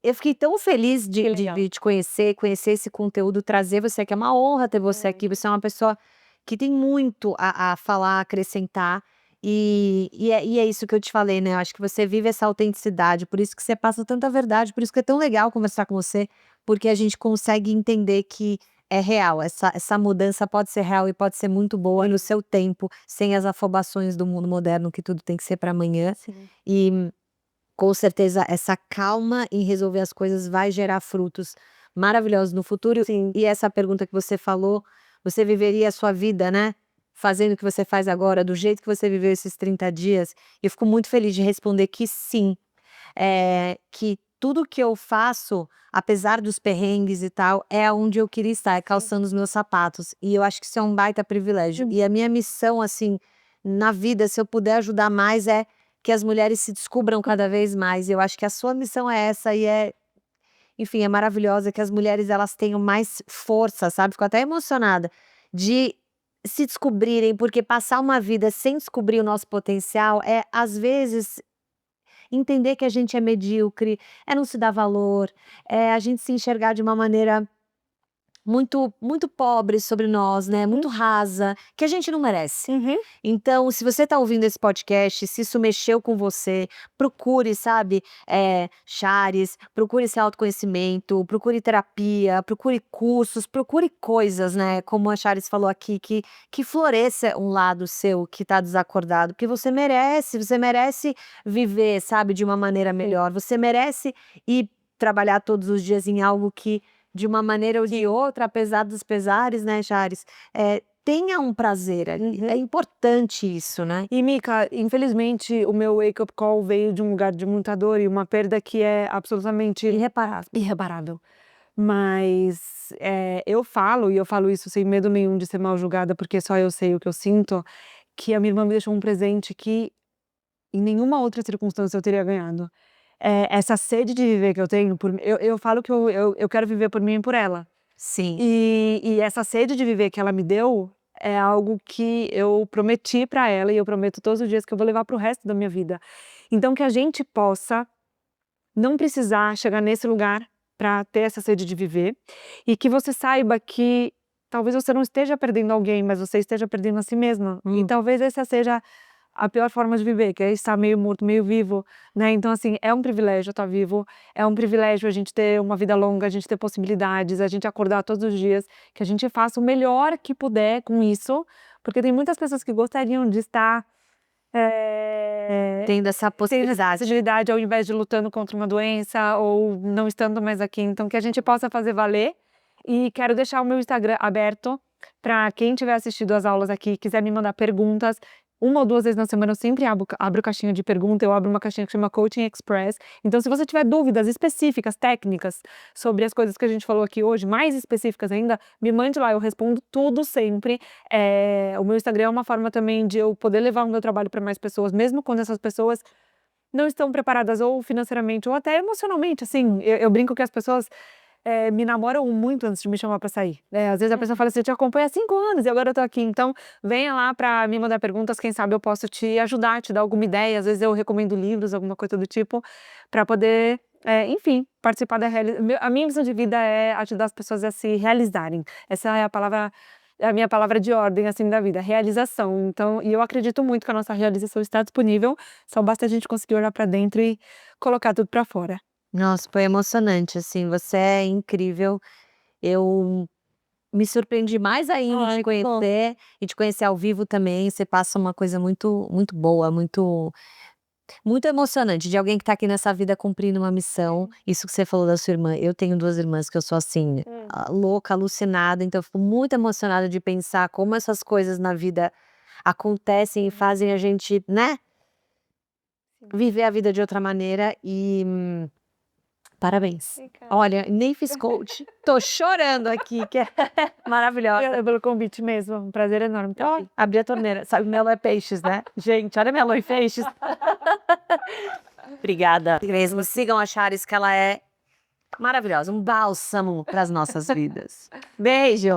A: Eu fiquei tão feliz
B: Que legal.
A: de te conhecer esse conteúdo, trazer você aqui. É uma honra ter você aqui. Você é uma pessoa que tem muito a falar, a acrescentar. E é isso que eu te falei, né? Eu acho que você vive essa autenticidade, por isso que você passa tanta verdade, por isso que é tão legal conversar com você, porque a gente consegue entender que é real. Essa mudança pode ser real e pode ser muito boa no seu tempo, sem as afobações do mundo moderno, que tudo tem que ser para amanhã.
B: Sim.
A: E com certeza essa calma em resolver as coisas vai gerar frutos maravilhosos no futuro.
B: Sim.
A: E essa pergunta que você falou, você viveria a sua vida, né, fazendo o que você faz agora, do jeito que você viveu esses 30 dias? Eu fico muito feliz de responder que sim, que tudo que eu faço, apesar dos perrengues e tal, é onde eu queria estar, é calçando os meus sapatos. E eu acho que isso é um baita privilégio. E a minha missão, assim, na vida, se eu puder ajudar mais, é que as mulheres se descubram cada vez mais. Eu acho que a sua missão é essa e enfim, é maravilhosa, que as mulheres elas tenham mais força, sabe? Fico até emocionada de se descobrirem, porque passar uma vida sem descobrir o nosso potencial é, às vezes, entender que a gente é medíocre, é não se dar valor, é a gente se enxergar de uma maneira muito pobre sobre nós, né, muito rasa, que a gente não merece.
B: Uhum.
A: Então, se você está ouvindo esse podcast, se isso mexeu com você, procure, sabe, Charis, procure esse autoconhecimento, procure terapia, procure cursos, procure coisas, né, como a Charis falou aqui, que floresça um lado seu que está desacordado, porque você merece viver, sabe, de uma maneira melhor, você merece ir trabalhar todos os dias em algo que, de uma maneira ou de outra, apesar dos pesares, né, Charis, tenha um prazer ali. É importante isso, né?
B: E Mica, infelizmente o meu wake up call veio de um lugar de muita dor e uma perda que é absolutamente irreparável. Mas eu falo, e eu falo isso sem medo nenhum de ser mal julgada, porque só eu sei o que eu sinto, que a minha irmã me deixou um presente que em nenhuma outra circunstância eu teria ganhado. Essa sede de viver que eu tenho, eu falo que eu quero viver por mim e por ela.
A: Sim.
B: E essa sede de viver que ela me deu é algo que eu prometi pra ela e eu prometo todos os dias que eu vou levar pro resto da minha vida. Então que a gente possa não precisar chegar nesse lugar pra ter essa sede de viver e que você saiba que talvez você não esteja perdendo alguém, mas você esteja perdendo a si mesma. E talvez essa seja a pior forma de viver, que é estar meio morto, meio vivo, né? Então, assim, é um privilégio estar vivo, é um privilégio a gente ter uma vida longa, a gente ter possibilidades, a gente acordar todos os dias, que a gente faça o melhor que puder com isso, porque tem muitas pessoas que gostariam de estar
A: Tendo essa possibilidade.
B: possibilidade ao invés de lutando contra uma doença ou não estando mais aqui. Então, que a gente possa fazer valer. E quero deixar o meu Instagram aberto para quem tiver assistido as aulas aqui, quiser me mandar perguntas, 1 ou 2 vezes na semana eu sempre abro caixinha de pergunta, eu abro uma caixinha que chama Coaching Express. Então se você tiver dúvidas específicas, técnicas, sobre as coisas que a gente falou aqui hoje, mais específicas ainda, me mande lá, eu respondo tudo sempre. O meu Instagram é uma forma também de eu poder levar o meu trabalho para mais pessoas, mesmo quando essas pessoas não estão preparadas ou financeiramente ou até emocionalmente, assim, eu brinco que as pessoas me namoram muito antes de me chamar pra sair, né, às vezes a pessoa fala assim: "Eu te acompanho há 5 anos e agora eu tô aqui", então venha lá pra me mandar perguntas, quem sabe eu posso te ajudar, te dar alguma ideia, às vezes eu recomendo livros, alguma coisa do tipo, pra poder, enfim, participar da a minha missão de vida é ajudar as pessoas a se realizarem, essa é a minha palavra de ordem, assim, da vida, realização, então eu acredito muito que a nossa realização está disponível, só basta a gente conseguir olhar pra dentro e colocar tudo pra fora.
A: Nossa, foi emocionante, assim, você é incrível. Eu me surpreendi mais ainda de te
B: Ai, que bom.
A: conhecer e te conhecer ao vivo também, você passa uma coisa muito muito boa, muito emocionante, de alguém que tá aqui nessa vida cumprindo uma missão. Isso que você falou da sua irmã, eu tenho 2 irmãs que eu sou assim, louca, alucinada, então eu fico muito emocionada de pensar como essas coisas na vida acontecem e fazem a gente, né, viver a vida de outra maneira parabéns.
B: Obrigada.
A: Olha, nem fiz coach, tô chorando aqui, que é maravilhosa.
B: Obrigada pelo convite mesmo, um prazer enorme estar
A: Ó,
B: aqui.
A: abri a torneira, sabe, mel é peixes, né. Gente, olha minha lua em peixes. Obrigada mesmo, sigam a Charis que ela é maravilhosa, um bálsamo para as nossas vidas. Beijo.